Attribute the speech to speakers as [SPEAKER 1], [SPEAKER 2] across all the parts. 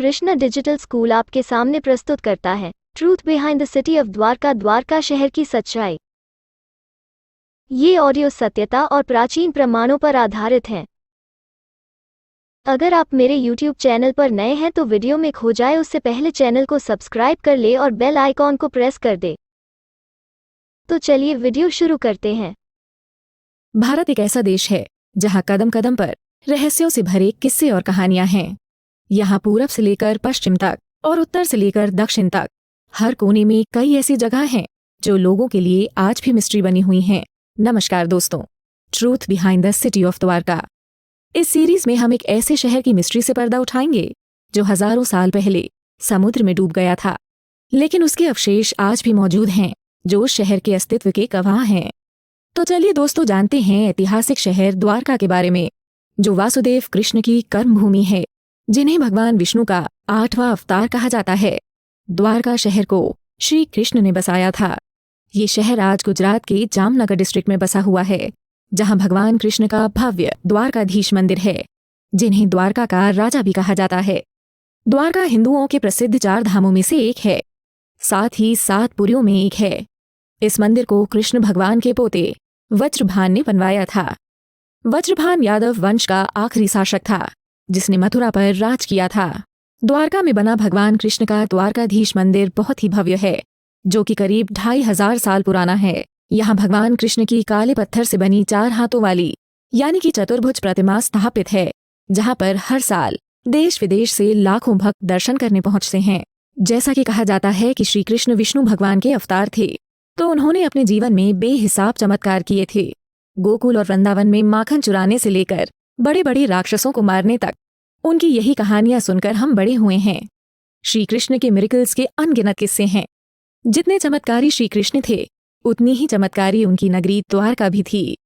[SPEAKER 1] Krishna digital school आपके सामने प्रस्तुत करता है truth behind the city of Dwarka, Dwarka शहर की सच्चाई। ये ऑडियो सत्यता और प्राचीन प्रमाणों पर आधारित है। अगर आप मेरे YouTube चैनल पर नए हैं तो वीडियो में खो जाए उससे पहले चैनल को सब्सक्राइब कर ले और बेल आइकॉन को प्रेस कर दे। तो चलिए वीडियो शुरू करते हैं।
[SPEAKER 2] भारत एक ऐसा देश है जहां कदम कदम पर रहस्यों से भरे किस्से और कहानियां हैं। यहाँ पूरब से लेकर पश्चिम तक और उत्तर से लेकर दक्षिण तक हर कोने में कई ऐसी जगह हैं जो लोगों के लिए आज भी मिस्ट्री बनी हुई हैं। नमस्कार दोस्तों, truth behind the city of Dwarka. इस सीरीज में हम एक ऐसे शहर की मिस्ट्री से पर्दा उठाएंगे जो हजारों साल पहले समुद्र में डूब गया था, लेकिन उसके अवशेष आज भी मौजूद हैं जो उस शहर के अस्तित्व के गवाह हैं। तो चलिए दोस्तों, जानते हैं ऐतिहासिक शहर द्वारका के बारे में, जो वासुदेव कृष्ण की कर्मभूमि है, जिन्हें भगवान विष्णु का 8वां अवतार कहा जाता है। द्वारका शहर को श्री कृष्ण ने बसाया था। ये शहर आज गुजरात के जामनगर डिस्ट्रिक्ट में बसा हुआ है, जहां भगवान कृष्ण का भव्य द्वारकाधीश मंदिर है, जिन्हें द्वारका का राजा भी कहा जाता है। द्वारका हिंदुओं के प्रसिद्ध 4 धामों में से एक है, साथ ही 7 पुरियों में एक है। इस मंदिर को कृष्ण भगवान के पोते वज्रभान ने बनवाया था। वज्रभान यादव वंश का आखिरी शासक था जिसने मथुरा पर राज किया था। द्वारका में बना भगवान कृष्ण का द्वारकाधीश मंदिर बहुत ही भव्य है, जो कि करीब 2500 साल पुराना है। यहाँ भगवान कृष्ण की काले पत्थर से बनी 4 हाथों वाली यानी कि चतुर्भुज प्रतिमा स्थापित है, जहाँ पर हर साल देश विदेश से लाखों भक्त दर्शन करने पहुंचते हैं। जैसा कि कहा जाता है कि श्री कृष्ण विष्णु भगवान के अवतार थे, तो उन्होंने अपने जीवन में बेहिसाब चमत्कार किए थे। गोकुल और वृंदावन में माखन चुराने से लेकर बड़े बड़े राक्षसों को मारने तक उनकी यही कहानियां सुनकर हम बड़े हुए हैं। श्री कृष्ण के मिरेकल्स के अनगिनत किस्से हैं। जितने चमत्कारी श्री कृष्ण थे, उतनी ही चमत्कारी उनकी नगरी द्वारका भी थी।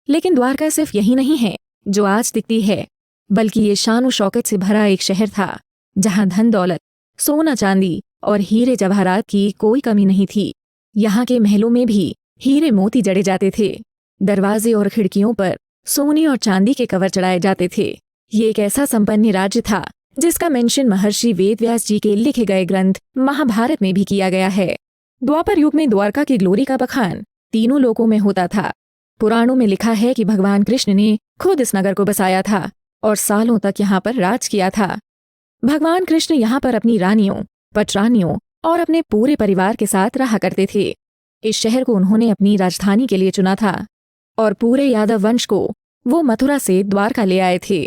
[SPEAKER 2] लेकिन द्वारका सिर्फ यही नहीं है जो आज दिखती है, बल्कि ये शान शौकत से भरा एक शहर था, जहां धन दौलत, सोना चांदी और हीरे जवाहरात की कोई कमी नहीं थी। यहाँ के महलों में भी हीरे मोती जड़े जाते थे। दरवाजे और खिड़कियों पर सोने और चांदी के कवर चढ़ाए जाते थे। ये एक ऐसा संपन्न राज्य था जिसका मेंशन महर्षि वेदव्यास जी के लिखे गए ग्रंथ महाभारत में भी किया गया है। द्वापर युग में द्वारका की ग्लोरी का बखान तीनों लोकों में होता था। पुराणों में लिखा है कि भगवान कृष्ण ने खुद इस नगर को बसाया था और सालों तक यहाँ पर राज किया था। भगवान कृष्ण यहाँ पर अपनी रानियों, पटरानियों और अपने पूरे परिवार के साथ रहा करते थे। इस शहर को उन्होंने अपनी राजधानी के लिए चुना था और पूरे यादव वंश को वो मथुरा से द्वारका ले आए थे।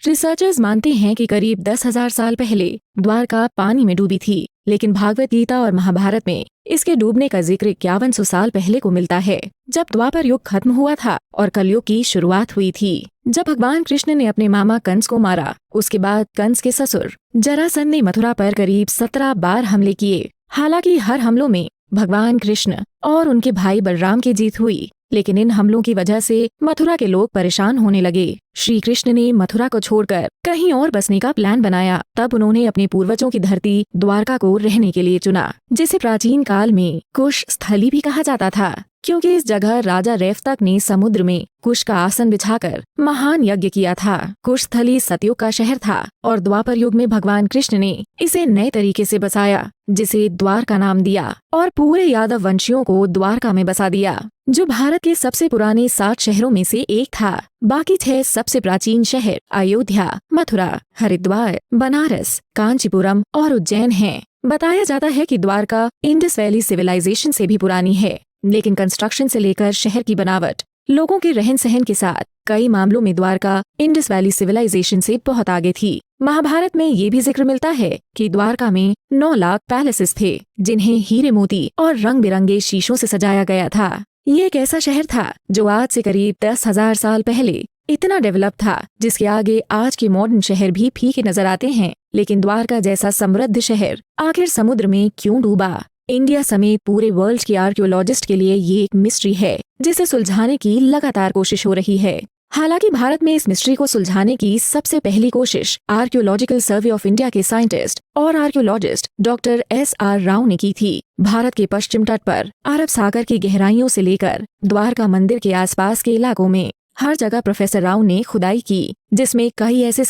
[SPEAKER 2] रिसर्चर्स मानते हैं कि करीब 10,000 साल पहले द्वारका पानी में डूबी थी, लेकिन भागवत गीता और महाभारत में इसके डूबने का जिक्र 5100 साल पहले को मिलता है, जब द्वापर युग खत्म हुआ था और कलयुग की शुरुआत हुई थी। जब भगवान कृष्ण ने अपने मामा कंस को मारा, उसके बाद कंस के ससुर जरासंध ने मथुरा पर करीब 17 बार हमले किए। हालांकि हर हमलों में भगवान कृष्ण और उनके भाई बलराम की जीत हुई, लेकिन इन हमलों की वजह से मथुरा के लोग परेशान होने लगे। श्री कृष्ण ने मथुरा को छोड़कर कहीं और बसने का प्लान बनाया। तब उन्होंने अपने पूर्वजों की धरती द्वारका को रहने के लिए चुना, जिसे प्राचीन काल में कुश स्थली भी कहा जाता था, क्योंकि इस जगह राजा रेवतक ने समुद्र में कुश का आसन बिछाकर महान यज्ञ किया था। कुश स्थली सतयुग का शहर था और द्वापर युग में भगवान कृष्ण ने इसे नए तरीके से बसाया, जिसे द्वारका नाम दिया और पूरे यादव वंशियों को द्वारका में बसा दिया, जो भारत के सबसे पुराने 7 शहरों में से एक था। बाकी 6 सबसे प्राचीन शहर अयोध्या, मथुरा, हरिद्वार, बनारस, कांचीपुरम और उज्जैन हैं। बताया जाता है कि द्वारका इंडस वैली सिविलाइजेशन से भी पुरानी है, लेकिन कंस्ट्रक्शन से लेकर शहर की बनावट, लोगों के रहन सहन के साथ कई मामलों में द्वारका इंडस वैली सिविलाइजेशन से बहुत आगे थी। महाभारत में ये भी जिक्र मिलता है कि द्वारका में 9 लाख पैलेसेस थे, जिन्हें हीरे मोती और रंग बिरंगे शीशों से सजाया गया था। ये एक ऐसा शहर था जो आज से करीब 10,000 साल पहले इतना डेवलप था, जिसके आगे आज के मॉडर्न शहर भी फीके नजर आते हैं। लेकिन द्वारका जैसा समृद्ध शहर आखिर समुद्र में क्यों डूबा? इंडिया समेत पूरे वर्ल्ड के आर्कियोलॉजिस्ट के लिए ये एक मिस्ट्री है, जिसे सुलझाने की लगातार कोशिश हो रही है। हालांकि भारत में इस मिस्ट्री को सुलझाने की सबसे पहली कोशिश आर्कियोलॉजिकल सर्वे ऑफ इंडिया के साइंटिस्ट और आर्कियोलॉजिस्ट डॉक्टर SR राव ने की थी। भारत के पश्चिम तट पर अरब सागर की गहराइयों से लेकर द्वारका मंदिर के आसपास के इलाकों में हर जगह प्रोफेसर राव ने खुदाई की, जिसमें कई ऐसे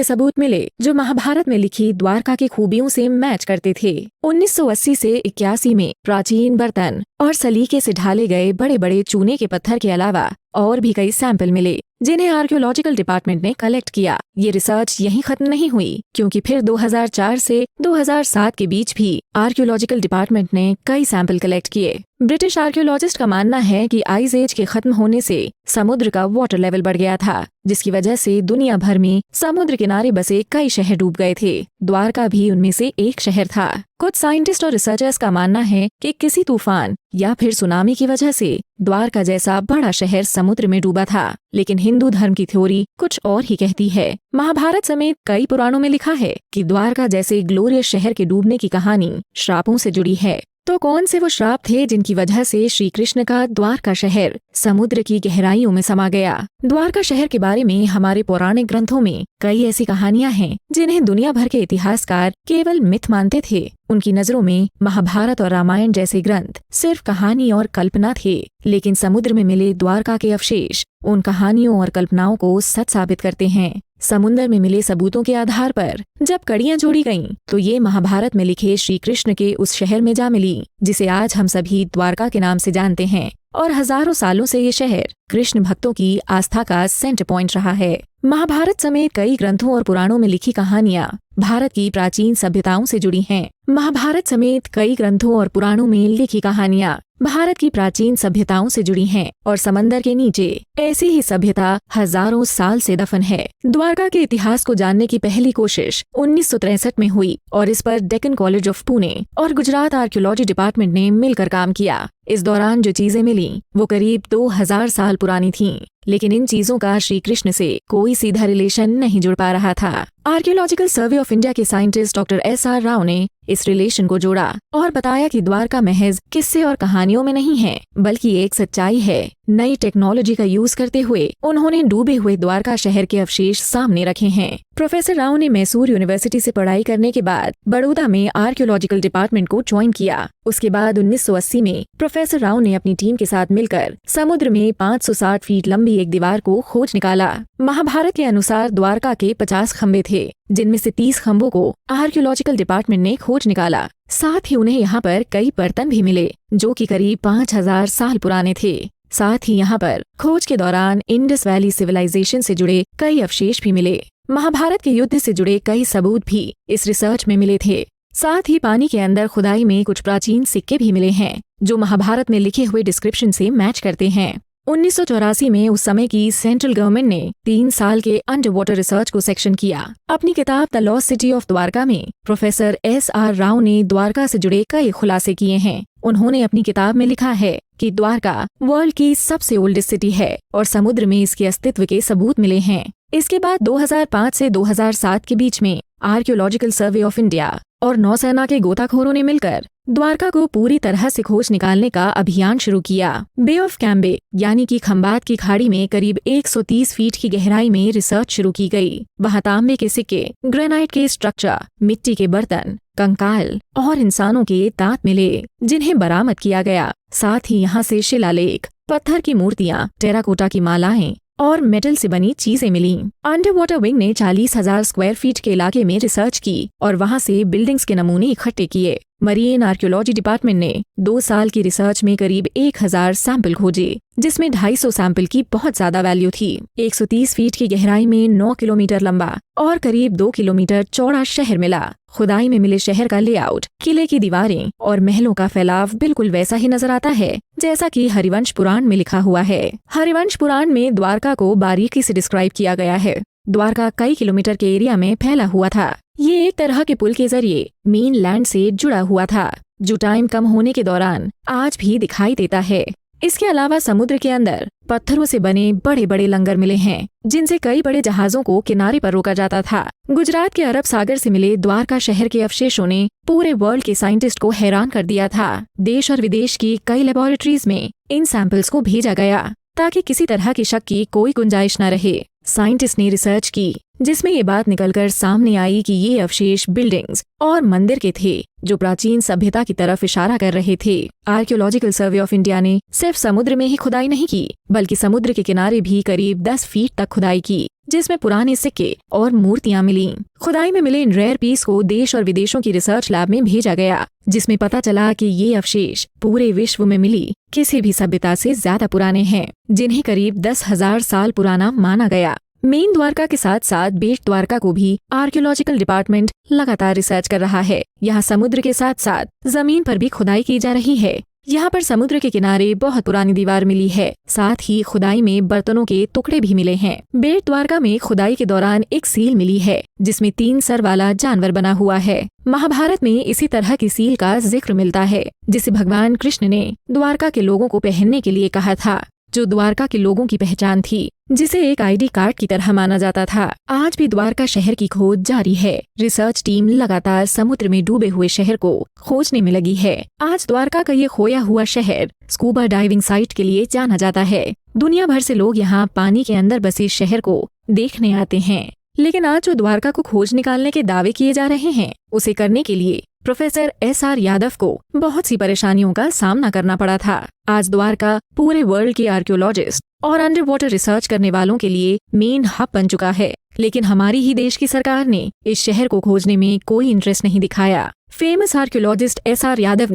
[SPEAKER 2] सबूत मिले जो महाभारत में लिखी द्वारका की खूबियों से मैच करते थे। 1980 से 81 में प्राचीन बर्तन और सलीके से ढाले गए बड़े बड़े चूने के पत्थर के अलावा और भी कई सैंपल मिले, जिन्हें आर्कियोलॉजिकल डिपार्टमेंट ने कलेक्ट किया। ये रिसर्च यहीं खत्म नहीं हुई, क्योंकि फिर 2004 से 2007 के बीच भी आर्कियोलॉजिकल डिपार्टमेंट ने कई सैंपल कलेक्ट किए। ब्रिटिश आर्कियोलॉजिस्ट का मानना है कि आइस एज के खत्म होने से समुद्र का वाटर लेवल बढ़ गया था, जिसकी वजह से दुनिया भर में समुद्र किनारे बसे कई शहर डूब गए थे। द्वारका भी उनमें से एक शहर था। कुछ साइंटिस्ट और रिसर्चर्स का मानना है कि किसी तूफान या फिर सुनामी की वजह से द्वारका जैसा बड़ा शहर समुद्र में डूबा था, लेकिन हिंदू धर्म की थ्योरी कुछ और ही कहती है। महाभारत समेत कई पुराणों में लिखा है कि द्वारका जैसे ग्लोरियस शहर के डूबने की कहानी श्रापों से जुड़ी है। तो कौन से वो श्राप थे जिनकी वजह से श्री कृष्ण का द्वारका शहर समुद्र की गहराइयों में समा गया? द्वारका शहर के बारे में हमारे पौराणिक ग्रंथों में कई ऐसी कहानियां हैं जिन्हें दुनिया भर के इतिहासकार केवल मिथ मानते थे। उनकी नजरों में महाभारत और रामायण जैसे ग्रंथ सिर्फ कहानी और कल्पना थे, लेकिन समुद्र में मिले द्वारका के अवशेष उन कहानियों और कल्पनाओं को सच साबित करते हैं। समुद्र में मिले सबूतों के आधार पर जब कड़ियां जोड़ी गईं, तो ये महाभारत में लिखे श्री कृष्ण के उस शहर में जा मिली जिसे आज हम सभी द्वारका के नाम से जानते हैं। और हजारों सालों से ये शहर कृष्ण भक्तों की आस्था का सेंटर पॉइंट रहा है। महाभारत समेत कई ग्रंथों और पुराणों में लिखी कहानियां भारत की प्राचीन सभ्यताओं से जुड़ी हैं। महाभारत समेत कई ग्रंथों और पुराणों में लिखी कहानियां भारत की प्राचीन सभ्यताओं से जुड़ी हैं और समंदर के नीचे ऐसी ही सभ्यता हजारों साल से दफन है। द्वारका के इतिहास को जानने की पहली कोशिश 1963 में हुई और इस पर डेक्कन कॉलेज ऑफ पुणे और गुजरात आर्कियोलॉजी डिपार्टमेंट ने मिलकर काम किया। इस दौरान जो चीजें मिली वो करीब 2000 साल पुरानी थीं, लेकिन इन चीजों का श्री कृष्ण से कोई सीधा रिलेशन नहीं जुड़ पा रहा था। आर्कियोलॉजिकल सर्वे ऑफ इंडिया के साइंटिस्ट डॉक्टर SR राव ने इस रिलेशन को जोड़ा और बताया कि द्वारका महज किस्से और कहानियों में नहीं है, बल्कि एक सच्चाई है। नई टेक्नोलॉजी का यूज करते हुए उन्होंने डूबे हुए द्वारका शहर के अवशेष सामने रखे हैं। प्रोफेसर राव ने मैसूर यूनिवर्सिटी से पढ़ाई करने के बाद बड़ौदा में आर्कियोलॉजिकल डिपार्टमेंट को ज्वाइन किया। उसके बाद 1980 में प्रोफेसर राव ने अपनी टीम के साथ मिलकर समुद्र में 560 फीट लंबी एक दीवार को खोज निकाला। महाभारत के अनुसार द्वारका के 50 खंबे थे, जिनमें से 30 खंबों को आर्कियोलॉजिकल डिपार्टमेंट ने खोज निकाला। साथ ही उन्हें यहाँ पर कई बर्तन भी मिले जो कि करीब 5000 साल पुराने थे। साथ ही यहाँ पर खोज के दौरान इंडस वैली सिविलाइजेशन से जुड़े कई अवशेष भी मिले। महाभारत के युद्ध से जुड़े कई सबूत भी इस रिसर्च में मिले थे। साथ ही पानी के अंदर खुदाई में कुछ प्राचीन सिक्के भी मिले हैं जो महाभारत में लिखे हुए डिस्क्रिप्शन से मैच करते हैं। 1984 में उस समय की सेंट्रल गवर्नमेंट ने 3 साल के अंडर वाटर रिसर्च को सेक्शन किया। अपनी किताब the lost city of Dwarka में प्रोफेसर SR राव ने द्वारका से जुड़े कई खुलासे किए हैं। उन्होंने अपनी किताब में लिखा है कि द्वारका वर्ल्ड की सबसे ओल्डेस्ट सिटी है और समुद्र में इसके अस्तित्व के सबूत मिले हैं। इसके बाद 2005 से 2007 के बीच में आर्कियोलॉजिकल सर्वे ऑफ इंडिया और नौसेना के गोताखोरों ने मिलकर द्वारका को पूरी तरह से खोज निकालने का अभियान शुरू किया। बे ऑफ कैम्बे यानी कि खंबात की खाड़ी में करीब 130 फीट की गहराई में रिसर्च शुरू की गई। वहाँ तांबे के सिक्के, ग्रेनाइट के स्ट्रक्चर, मिट्टी के बर्तन, कंकाल और इंसानों के दांत मिले जिन्हें बरामद किया गया। साथ ही यहाँ से शिलालेख, पत्थर की मूर्तियाँ, टेराकोटा की मालाएं और मेटल से बनी चीजें मिली। अंडर वाटर विंग ने 40,000 स्क्वायर फीट के इलाके में रिसर्च की और वहां से बिल्डिंग्स के नमूने इकट्ठे किए। मरीन आर्कियोलॉजी डिपार्टमेंट ने 2 साल की रिसर्च में करीब 1000 सैंपल खोजे, जिसमें 250 सैंपल की बहुत ज्यादा वैल्यू थी। 130 फीट की गहराई में 9 किलोमीटर लंबा और करीब 2 किलोमीटर चौड़ा शहर मिला। खुदाई में मिले शहर का लेआउट, किले की दीवारें और महलों का फैलाव बिल्कुल वैसा ही नजर आता है जैसा कि हरिवंश पुराण में लिखा हुआ है। हरिवंश पुराण में द्वारका को बारीकी से डिस्क्राइब किया गया है। द्वारका कई किलोमीटर के एरिया में फैला हुआ था। ये एक तरह के पुल के जरिए मेन लैंड से जुड़ा हुआ था, जो टाइम कम होने के दौरान आज भी दिखाई देता है। इसके अलावा समुद्र के अंदर पत्थरों से बने बड़े बड़े लंगर मिले हैं, जिनसे कई बड़े जहाजों को किनारे पर रोका जाता था। गुजरात के अरब सागर से मिले द्वारका शहर के अवशेषों ने पूरे वर्ल्ड के साइंटिस्ट को हैरान कर दिया था। देश और विदेश की कई लेबोरेटरीज में इन सैंपल्स को भेजा गया ताकि किसी तरह की शक की कोई गुंजाइश न रहे। साइंटिस्ट ने रिसर्च की जिसमें ये बात निकलकर सामने आई कि ये अवशेष बिल्डिंग्स और मंदिर के थे जो प्राचीन सभ्यता की तरफ इशारा कर रहे थे। आर्कियोलॉजिकल सर्वे ऑफ इंडिया ने सिर्फ समुद्र में ही खुदाई नहीं की, बल्कि समुद्र के किनारे भी करीब 10 फीट तक खुदाई की, जिसमें पुराने सिक्के और मूर्तियां मिली। खुदाई में मिले इन रेयर पीस को देश और विदेशों की रिसर्च लैब में भेजा गया, जिसमें पता चला कि ये अवशेष पूरे विश्व में मिली किसी भी सभ्यता से ज्यादा पुराने हैं, जिन्हें करीब 10,000 साल पुराना माना गया। मेन द्वारका के साथ साथ बेट द्वारका को भी आर्कियोलॉजिकल डिपार्टमेंट लगातार रिसर्च कर रहा है। यहाँ समुद्र के साथ साथ जमीन पर भी खुदाई की जा रही है। यहाँ पर समुद्र के किनारे बहुत पुरानी दीवार मिली है, साथ ही खुदाई में बर्तनों के टुकड़े भी मिले हैं। बेट द्वारका में खुदाई के दौरान एक सील मिली है, जिसमें 3 सर वाला जानवर बना हुआ है। महाभारत में इसी तरह की सील का जिक्र मिलता है, जिसे भगवान कृष्ण ने द्वारका के लोगों को पहनने के लिए कहा था, जो द्वारका के लोगों की पहचान थी, जिसे एक आईडी कार्ड की तरह माना जाता था। आज भी द्वारका शहर की खोज जारी है। रिसर्च टीम लगातार समुद्र में डूबे हुए शहर को खोजने में लगी है। आज द्वारका का ये खोया हुआ शहर स्कूबा डाइविंग साइट के लिए जाना जाता है। दुनिया भर से लोग यहाँ पानी के अंदर बसे शहर को देखने आते हैं। लेकिन आज जो द्वारका को खोज निकालने के दावे किए जा रहे हैं, उसे करने के लिए प्रोफेसर SR यादव को बहुत सी परेशानियों का सामना करना पड़ा था। आज द्वारका पूरे वर्ल्ड के आर्कियोलॉजिस्ट और अंडर वाटर रिसर्च करने वालों के लिए मेन हब बन चुका है, लेकिन हमारी ही देश की सरकार ने इस शहर को खोजने में कोई इंटरेस्ट नहीं दिखाया। फेमस आर्कियोलॉजिस्ट SR यादव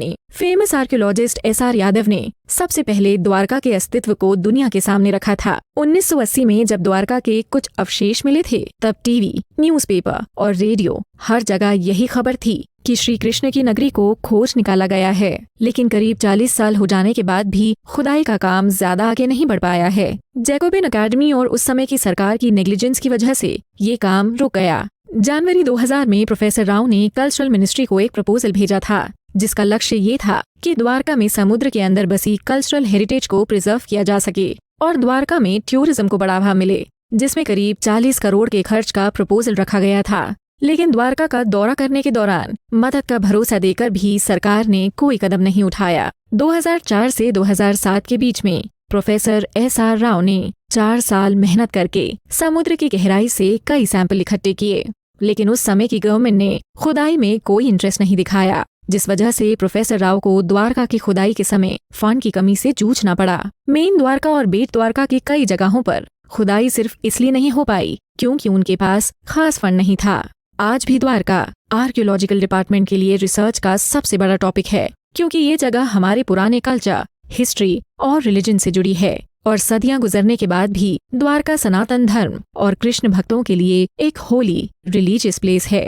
[SPEAKER 2] ने सबसे पहले द्वारका के अस्तित्व को दुनिया के सामने रखा था। 1980 में जब द्वारका के कुछ अवशेष मिले थे, तब टीवी, न्यूज़पेपर और रेडियो हर जगह यही खबर थी कि श्री कृष्ण की नगरी को खोज निकाला गया है। लेकिन करीब 40 साल हो जाने के बाद भी खुदाई का काम ज्यादा आगे नहीं बढ़ पाया है। जैकोबिन अकेडमी और उस समय की सरकार की नेग्लिजेंस की वजह से ये काम रुक गया। जनवरी 2000 में प्रोफेसर राव ने कल्चरल मिनिस्ट्री को एक प्रपोजल भेजा था, जिसका लक्ष्य ये था कि द्वारका में समुद्र के अंदर बसी कल्चरल हेरिटेज को प्रिजर्व किया जा सके और द्वारका में टूरिज्म को बढ़ावा मिले, जिसमें करीब 40 करोड़ के खर्च का प्रपोजल रखा गया था। लेकिन द्वारका का दौरा करने के दौरान मदद का भरोसा देकर भी सरकार ने कोई कदम नहीं उठाया। 2004 से 2007 के बीच में प्रोफेसर SR राव ने 4 साल मेहनत करके समुद्र की गहराई से कई सैंपल इकट्ठे किए, लेकिन उस समय की गवर्नमेंट ने खुदाई में कोई इंटरेस्ट नहीं दिखाया, जिस वजह से प्रोफेसर राव को द्वारका की खुदाई के समय फंड की कमी से जूझना पड़ा। मेन द्वारका और बेट द्वारका की कई जगहों पर खुदाई सिर्फ इसलिए नहीं हो पाई क्योंकि उनके पास खास फंड नहीं था। आज भी द्वारका आर्कियोलॉजिकल डिपार्टमेंट के लिए रिसर्च का सबसे बड़ा टॉपिक है, क्योंकि ये जगह हमारे पुराने कल्चर, हिस्ट्री और रिलीजन से जुड़ी है और सदियां गुजरने के बाद भी द्वारका सनातन धर्म और कृष्ण भक्तों के लिए एक होली रिलीजियस प्लेस है।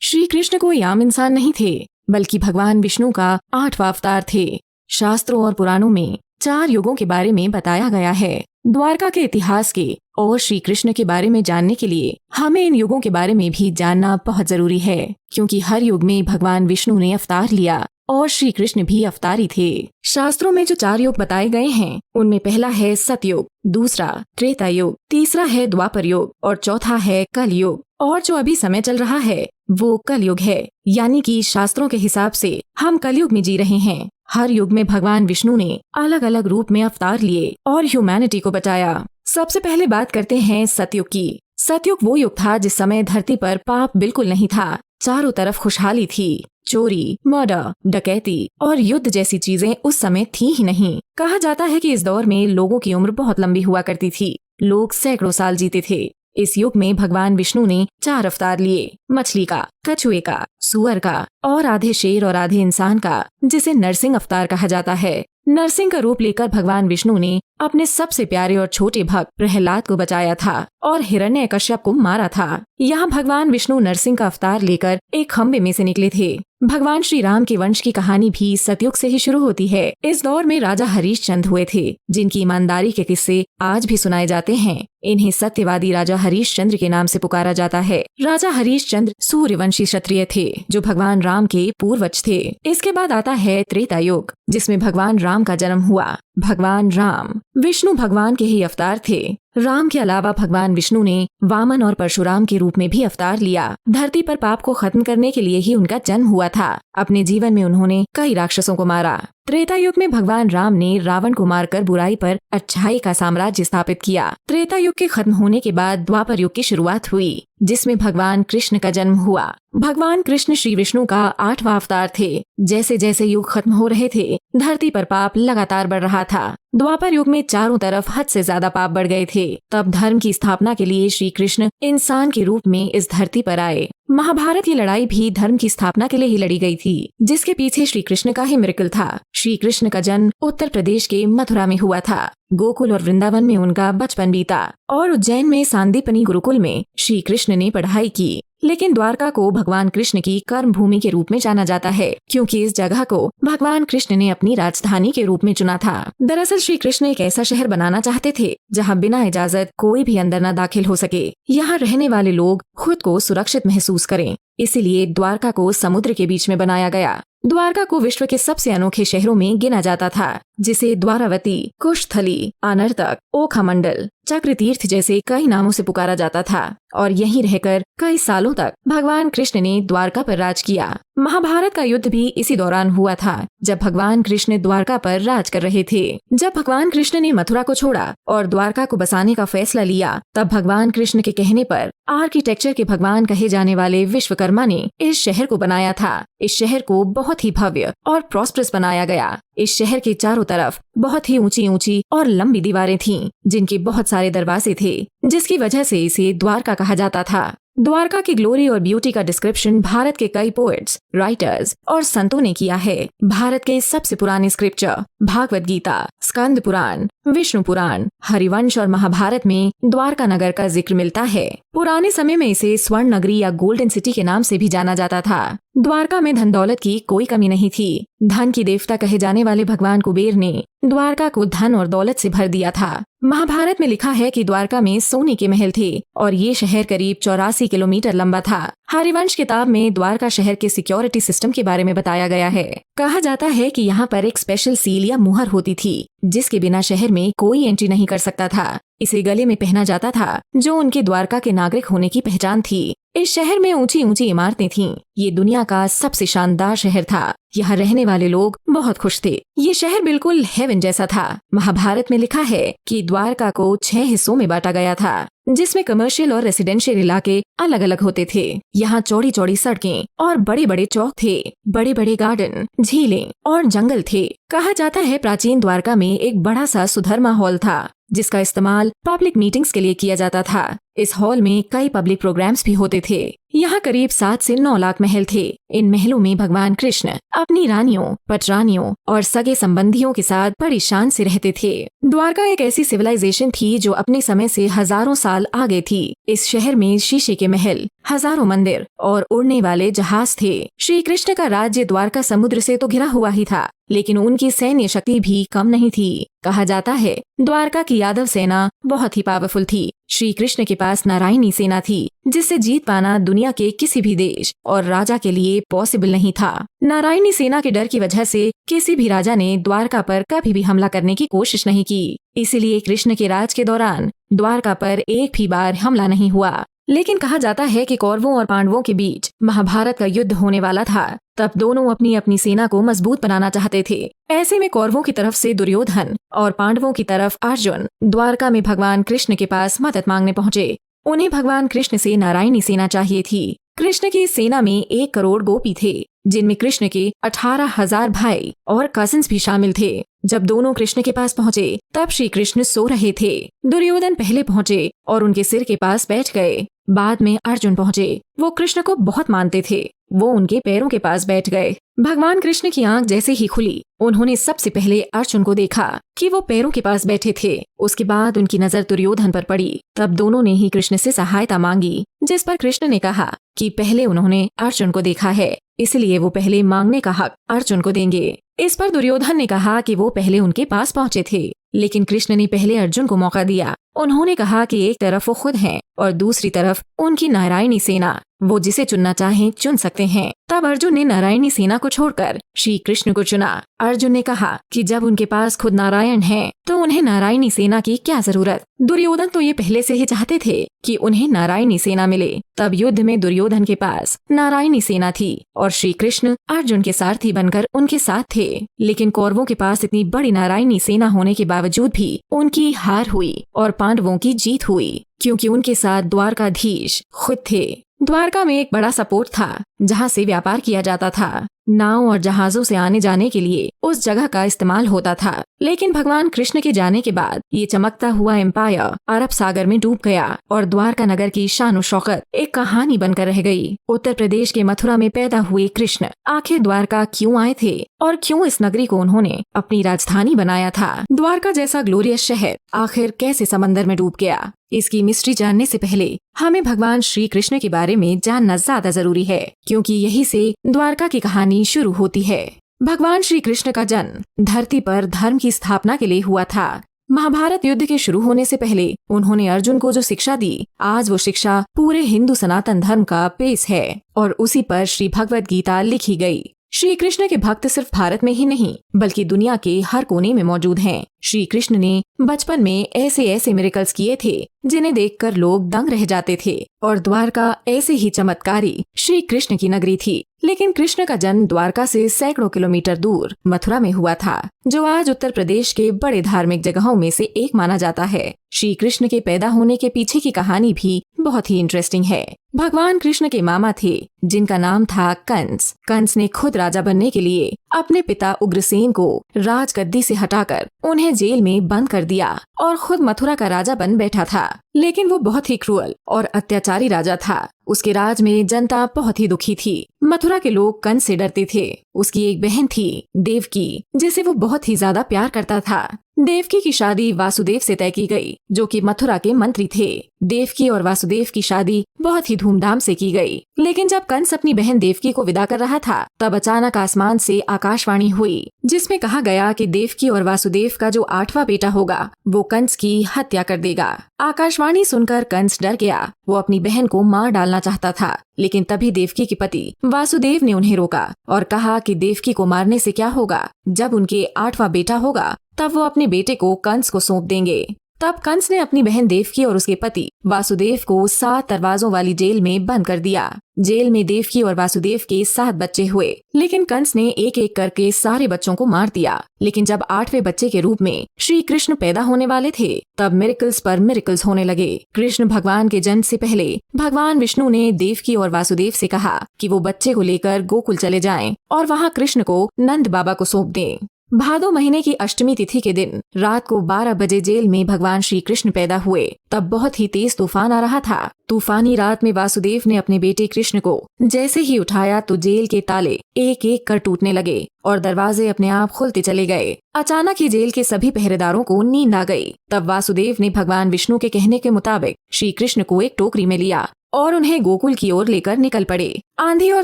[SPEAKER 2] श्री कृष्ण कोई आम इंसान नहीं थे, बल्कि भगवान विष्णु का 8वां अवतार थे। शास्त्रों और पुराणों में 4 युगों के बारे में बताया गया है। द्वारका के इतिहास के और श्री कृष्ण के बारे में जानने के लिए हमें इन युगों के बारे में भी जानना बहुत जरूरी है, क्योंकि हर युग में भगवान विष्णु ने अवतार लिया और श्री कृष्ण भी अवतारी थे। शास्त्रों में जो 4 युग बताए गए हैं, उनमें पहला है सतयुग, दूसरा त्रेता युग, तीसरा है द्वापर युग और चौथा है कलयुग। और जो अभी समय चल रहा है वो कलयुग है, यानी कि शास्त्रों के हिसाब से हम कलयुग में जी रहे हैं। हर युग में भगवान विष्णु ने अलग अलग रूप में अवतार लिए और ह्यूमैनिटी को बचाया। सबसे पहले बात करते हैं सतयुग की। सतयुग वो युग था जिस समय धरती पर पाप बिल्कुल नहीं था, चारों तरफ खुशहाली थी। चोरी, मर्डर, डकैती और युद्ध जैसी चीजें उस समय थी ही नहीं। कहा जाता है कि इस दौर में लोगों की उम्र बहुत लंबी हुआ करती थी, लोग सैकड़ों साल जीते थे। इस युग में भगवान विष्णु ने 4 अवतार लिए, मछली का, कछुए का, सुअर का और आधे शेर और आधे इंसान का, जिसे नरसिंह अवतार कहा जाता है। नरसिंह का रूप लेकर भगवान विष्णु ने अपने सबसे प्यारे और छोटे भक्त प्रहलाद को बचाया था और हिरण्यकश्यप को मारा था। यहाँ भगवान विष्णु नरसिंह का अवतार लेकर एक खम्बे में से निकले थे। भगवान श्री राम के वंश की कहानी भी सतयुग से ही शुरू होती है। इस दौर में राजा हरीशचंद्र हुए थे, जिनकी ईमानदारी के किस्से आज भी सुनाए जाते हैं। इन्हें सत्यवादी राजा हरीशचंद्र के नाम से पुकारा जाता है। राजा हरीशचंद्र सूर्यवंशी क्षत्रिय थे, जो भगवान राम के पूर्वज थे। इसके बाद आता है त्रेता युग, जिसमें भगवान राम का जन्म हुआ। भगवान राम विष्णु भगवान के ही अवतार थे। राम के अलावा भगवान विष्णु ने वामन और परशुराम के रूप में भी अवतार लिया। धरती पर पाप को खत्म करने के लिए ही उनका जन्म हुआ था। अपने जीवन में उन्होंने कई राक्षसों को मारा। त्रेता युग में भगवान राम ने रावण को मारकर बुराई पर अच्छाई का साम्राज्य स्थापित किया। त्रेता युग के खत्म होने के बाद द्वापर युग की शुरुआत हुई, जिसमें भगवान कृष्ण का जन्म हुआ। भगवान कृष्ण श्री विष्णु का 8वां अवतार थे। जैसे जैसे युग खत्म हो रहे थे, धरती पर पाप लगातार बढ़ रहा था। द्वापर युग में चारों तरफ हद से ज्यादा पाप बढ़ गए थे। तब धर्म की स्थापना के लिए श्री कृष्ण इंसान के रूप में इस धरती पर आए। महाभारत की लड़ाई भी धर्म की स्थापना के लिए ही लड़ी गई थी, जिसके पीछे श्री कृष्ण का ही मिरेकल था। श्री कृष्ण का जन्म उत्तर प्रदेश के मथुरा में हुआ था। गोकुल और वृंदावन में उनका बचपन बीता और उज्जैन में सांदीपनी गुरुकुल में श्री कृष्ण ने पढ़ाई की। लेकिन द्वारका को भगवान कृष्ण की कर्म भूमि के रूप में जाना जाता है, क्योंकि इस जगह को भगवान कृष्ण ने अपनी राजधानी के रूप में चुना था। दरअसल श्री कृष्ण एक ऐसा शहर बनाना चाहते थे जहां बिना इजाजत कोई भी अंदर न दाखिल हो सके। यहाँ रहने वाले लोग खुद को सुरक्षित महसूस करें, इसीलिए द्वारका को समुद्र के बीच में बनाया गया। द्वारका को विश्व के सबसे अनोखे शहरों में गिना जाता था, जिसे द्वारावती, कुशस्थली, अनर्तक, ओखमंडल, चक्रतीर्थ जैसे कई नामों से पुकारा जाता था। और यहीं रहकर कई सालों तक भगवान कृष्ण ने द्वारका पर राज किया। महाभारत का युद्ध भी इसी दौरान हुआ था, जब भगवान कृष्ण द्वारका पर राज कर रहे थे। जब भगवान कृष्ण ने मथुरा को छोड़ा और द्वारका को बसाने का फैसला लिया, तब भगवान कृष्ण के कहने पर आर्किटेक्चर के भगवान कहे जाने वाले विश्वकर्मा ने इस शहर को बनाया था। इस शहर को बहुत ही भव्य और प्रॉस्परस बनाया गया। इस शहर के चारों तरफ बहुत ही ऊंची ऊंची और लंबी दीवारें थीं, जिनके बहुत सारे दरवाजे थे, जिसकी वजह से इसे द्वारका कहा जाता था। द्वारका की ग्लोरी और ब्यूटी का डिस्क्रिप्शन भारत के कई पोएट्स, राइटर्स और संतों ने किया है। भारत के सबसे पुराने स्क्रिप्चर भागवत गीता, स्कंद पुराण, विष्णु पुराण, हरिवंश और महाभारत में द्वारका नगर का जिक्र मिलता है। पुराने समय में इसे स्वर्ण नगरी या गोल्डन सिटी के नाम से भी जाना जाता था। द्वारका में धन दौलत की कोई कमी नहीं थी। धन की देवता कहे जाने वाले भगवान कुबेर ने द्वारका को धन और दौलत से भर दिया था। महाभारत में लिखा है कि द्वारका में सोने के महल थे और ये शहर करीब 84 किलोमीटर लंबा था। हरिवंश किताब में द्वारका शहर के सिक्योरिटी सिस्टम के बारे में बताया गया है। कहा जाता है कि यहाँ पर एक स्पेशल सील या मुहर होती थी, जिसके बिना शहर में कोई एंट्री नहीं कर सकता था। इसे गले में पहना जाता था, जो उनके द्वारका के नागरिक होने की पहचान थी। इस शहर में ऊंची ऊंची इमारतें थीं। ये दुनिया का सबसे शानदार शहर था। यहाँ रहने वाले लोग बहुत खुश थे। ये शहर बिल्कुल हेवन जैसा था। महाभारत में लिखा है कि द्वारका को 6 हिस्सों में बांटा गया था, जिसमें कमर्शियल और रेसिडेंशियल इलाके अलग अलग होते थे। यहाँ चौड़ी चौड़ी सड़कें और बड़े बड़े चौक थे। बड़े बड़े गार्डन, झीलें और जंगल थे। कहा जाता है प्राचीन द्वारका में एक बड़ा सा सुधर्मा हॉल था, जिसका इस्तेमाल पब्लिक मीटिंग्स के लिए किया जाता था। इस हॉल में कई पब्लिक प्रोग्राम्स भी होते थे। यहाँ करीब 7 से 9 लाख महल थे। इन महलों में भगवान कृष्ण अपनी रानियों, पटरानियों और सगे संबंधियों के साथ बड़ी शान से रहते थे। द्वारका एक ऐसी सिविलाइजेशन थी जो अपने समय से हजारों साल आगे थी। इस शहर में शीशे के महल, हजारों मंदिर और उड़ने वाले जहाज थे। श्री कृष्ण का राज्य द्वारका समुद्र से तो घिरा हुआ ही था, लेकिन उनकी सैन्य शक्ति भी कम नहीं थी। कहा जाता है द्वारका की यादव सेना बहुत ही पावरफुल थी। श्री कृष्ण के पास नारायणी सेना थी, जिससे जीत पाना दुनिया के किसी भी देश और राजा के लिए पॉसिबल नहीं था। नारायणी सेना के डर की वजह से किसी भी राजा ने द्वारका पर कभी भी हमला करने की कोशिश नहीं की। इसीलिए कृष्ण के राज के दौरान द्वारका पर एक भी बार हमला नहीं हुआ। लेकिन कहा जाता है कि कौरवों और पांडवों के बीच महाभारत का युद्ध होने वाला था। तब दोनों अपनी अपनी सेना को मजबूत बनाना चाहते थे। ऐसे में कौरवों की तरफ से दुर्योधन और पांडवों की तरफ अर्जुन द्वारका में भगवान कृष्ण के पास मदद मांगने पहुँचे। उन्हें भगवान कृष्ण से नारायणी सेना चाहिए थी। कृष्ण की सेना में 1 करोड़ गोपी थे, जिनमें कृष्ण के 18,000 भाई और कजिन्स भी शामिल थे। जब दोनों कृष्ण के पास पहुँचे, तब श्री कृष्ण सो रहे थे। दुर्योधन पहले पहुँचे और उनके सिर के पास बैठ गए। बाद में अर्जुन पहुँचे। वो कृष्ण को बहुत मानते थे। वो उनके पैरों के पास बैठ गए। भगवान कृष्ण की आंख जैसे ही खुली, उन्होंने सबसे पहले अर्जुन को देखा कि वो पैरों के पास बैठे थे। उसके बाद उनकी नजर दुर्योधन पर पड़ी। तब दोनों ने ही कृष्ण से सहायता मांगी, जिस पर कृष्ण ने कहा कि पहले उन्होंने अर्जुन को देखा है, इसलिए वो पहले मांगने का हक अर्जुन को देंगे। इस पर दुर्योधन ने कहा कि वो पहले उनके पास पहुँचे थे, लेकिन कृष्ण ने पहले अर्जुन को मौका दिया। उन्होंने कहा कि एक तरफ वो खुद हैं और दूसरी तरफ उनकी नारायणी सेना। वो जिसे चुनना चाहें चुन सकते हैं। तब अर्जुन ने नारायणी सेना को छोड़कर श्री कृष्ण को चुना। अर्जुन ने कहा कि जब उनके पास खुद नारायण है तो उन्हें नारायणी सेना की क्या जरूरत। दुर्योधन तो ये पहले से ही चाहते थे कि उन्हें नारायणी सेना मिले। तब युद्ध में दुर्योधन के पास नारायणी सेना थी और श्री कृष्ण अर्जुन के सारथी बनकर उनके साथ थे। लेकिन कौरवों के पास इतनी बड़ी नारायणी सेना होने के बावजूद भी उनकी हार हुई और पांडवों की जीत हुई, क्योंकि उनके साथ द्वारकाधीश खुद थे। द्वारका में एक बड़ा सा पोर्ट था जहाँ से व्यापार किया जाता था। नाव और जहाजों से आने जाने के लिए उस जगह का इस्तेमाल होता था। लेकिन भगवान कृष्ण के जाने के बाद ये चमकता हुआ एम्पायर अरब सागर में डूब गया और द्वारका नगर की शान शौकत एक कहानी बनकर रह गई। उत्तर प्रदेश के मथुरा में पैदा हुए कृष्ण आखिर द्वारका क्यों आए थे और क्यों इस नगरी को उन्होंने अपनी राजधानी बनाया था? द्वारका जैसा ग्लोरियस शहर आखिर कैसे समंदर में डूब गया? इसकी मिस्ट्री जानने से पहले हमें भगवान श्री कृष्ण के बारे में जानना ज्यादा जरूरी है, क्योंकि यही से द्वारका की कहानी शुरू होती है। भगवान श्री कृष्ण का जन्म धरती पर धर्म की स्थापना के लिए हुआ था। महाभारत युद्ध के शुरू होने से पहले उन्होंने अर्जुन को जो शिक्षा दी, आज वो शिक्षा पूरे हिंदू सनातन धर्म का बेस है और उसी पर श्री भगवत गीता लिखी गई। श्री कृष्ण के भक्त सिर्फ भारत में ही नहीं बल्कि दुनिया के हर कोने में मौजूद हैं। श्री कृष्ण ने बचपन में ऐसे ऐसे मिरेकल्स किए थे जिन्हें देखकर लोग दंग रह जाते थे और द्वारका ऐसे ही चमत्कारी श्री कृष्ण की नगरी थी। लेकिन कृष्ण का जन्म द्वारका से सैकड़ों किलोमीटर दूर मथुरा में हुआ था, जो आज उत्तर प्रदेश के बड़े धार्मिक जगहों में से एक माना जाता है। श्री कृष्ण के पैदा होने के पीछे की कहानी भी बहुत ही इंटरेस्टिंग है। भगवान कृष्ण के मामा थे जिनका नाम था कंस। कंस ने खुद राजा बनने के लिए अपने पिता उग्रसेन को राजगद्दी से हटाकर उन्हें जेल में बंद कर दिया और खुद मथुरा का राजा बन बैठा था। लेकिन वो बहुत ही क्रूअल और अत्याचारी राजा था। उसके राज में जनता बहुत ही दुखी थी। मथुरा के लोग कंस से डरते थे। उसकी एक बहन थी देवकी, जिसे वो बहुत ही ज्यादा प्यार करता था। देवकी की शादी वासुदेव से तय की गई, जो कि मथुरा के मंत्री थे। देवकी और वासुदेव की शादी बहुत ही धूमधाम से की गई। लेकिन जब कंस अपनी बहन देवकी को विदा कर रहा था, तब अचानक आसमान से आकाशवाणी हुई, जिसमें कहा गया कि देवकी और वासुदेव का जो 8वां बेटा होगा वो कंस की हत्या कर देगा। आकाशवाणी सुनकर कंस डर गया। वो अपनी बहन को मार डालना चाहता था, लेकिन तभी देवकी के पति वासुदेव ने उन्हें रोका और कहा कि देवकी को मारने से क्या होगा, जब उनके 8वां बेटा होगा तब वो अपने बेटे को कंस को सौंप देंगे। तब कंस ने अपनी बहन देवकी और उसके पति वासुदेव को 7 दरवाजों वाली जेल में बंद कर दिया। जेल में देवकी और वासुदेव के 7 बच्चे हुए, लेकिन कंस ने एक एक करके सारे बच्चों को मार दिया। लेकिन जब 8वें बच्चे के रूप में श्री कृष्ण पैदा होने वाले थे, तब मिरेकल्स पर मिरेकल्स होने लगे। कृष्ण भगवान के जन्म से पहले भगवान विष्णु ने देवकी और वासुदेव से कहा कि वो बच्चे को लेकर गोकुल चले जाएं और वहाँ कृष्ण को नंद बाबा को सौंप दें। भादो महीने की अष्टमी तिथि के दिन रात को 12 बजे जेल में भगवान श्री कृष्ण पैदा हुए। तब बहुत ही तेज तूफान आ रहा था। तूफानी रात में वासुदेव ने अपने बेटे कृष्ण को जैसे ही उठाया तो जेल के ताले एक एक कर टूटने लगे और दरवाजे अपने आप खुलते चले गए। अचानक ही जेल के सभी पहरेदारों को नींद आ गई। तब वासुदेव ने भगवान विष्णु के कहने के मुताबिक श्री कृष्ण को एक टोकरी में लिया और उन्हें गोकुल की ओर लेकर निकल पड़े। आंधी और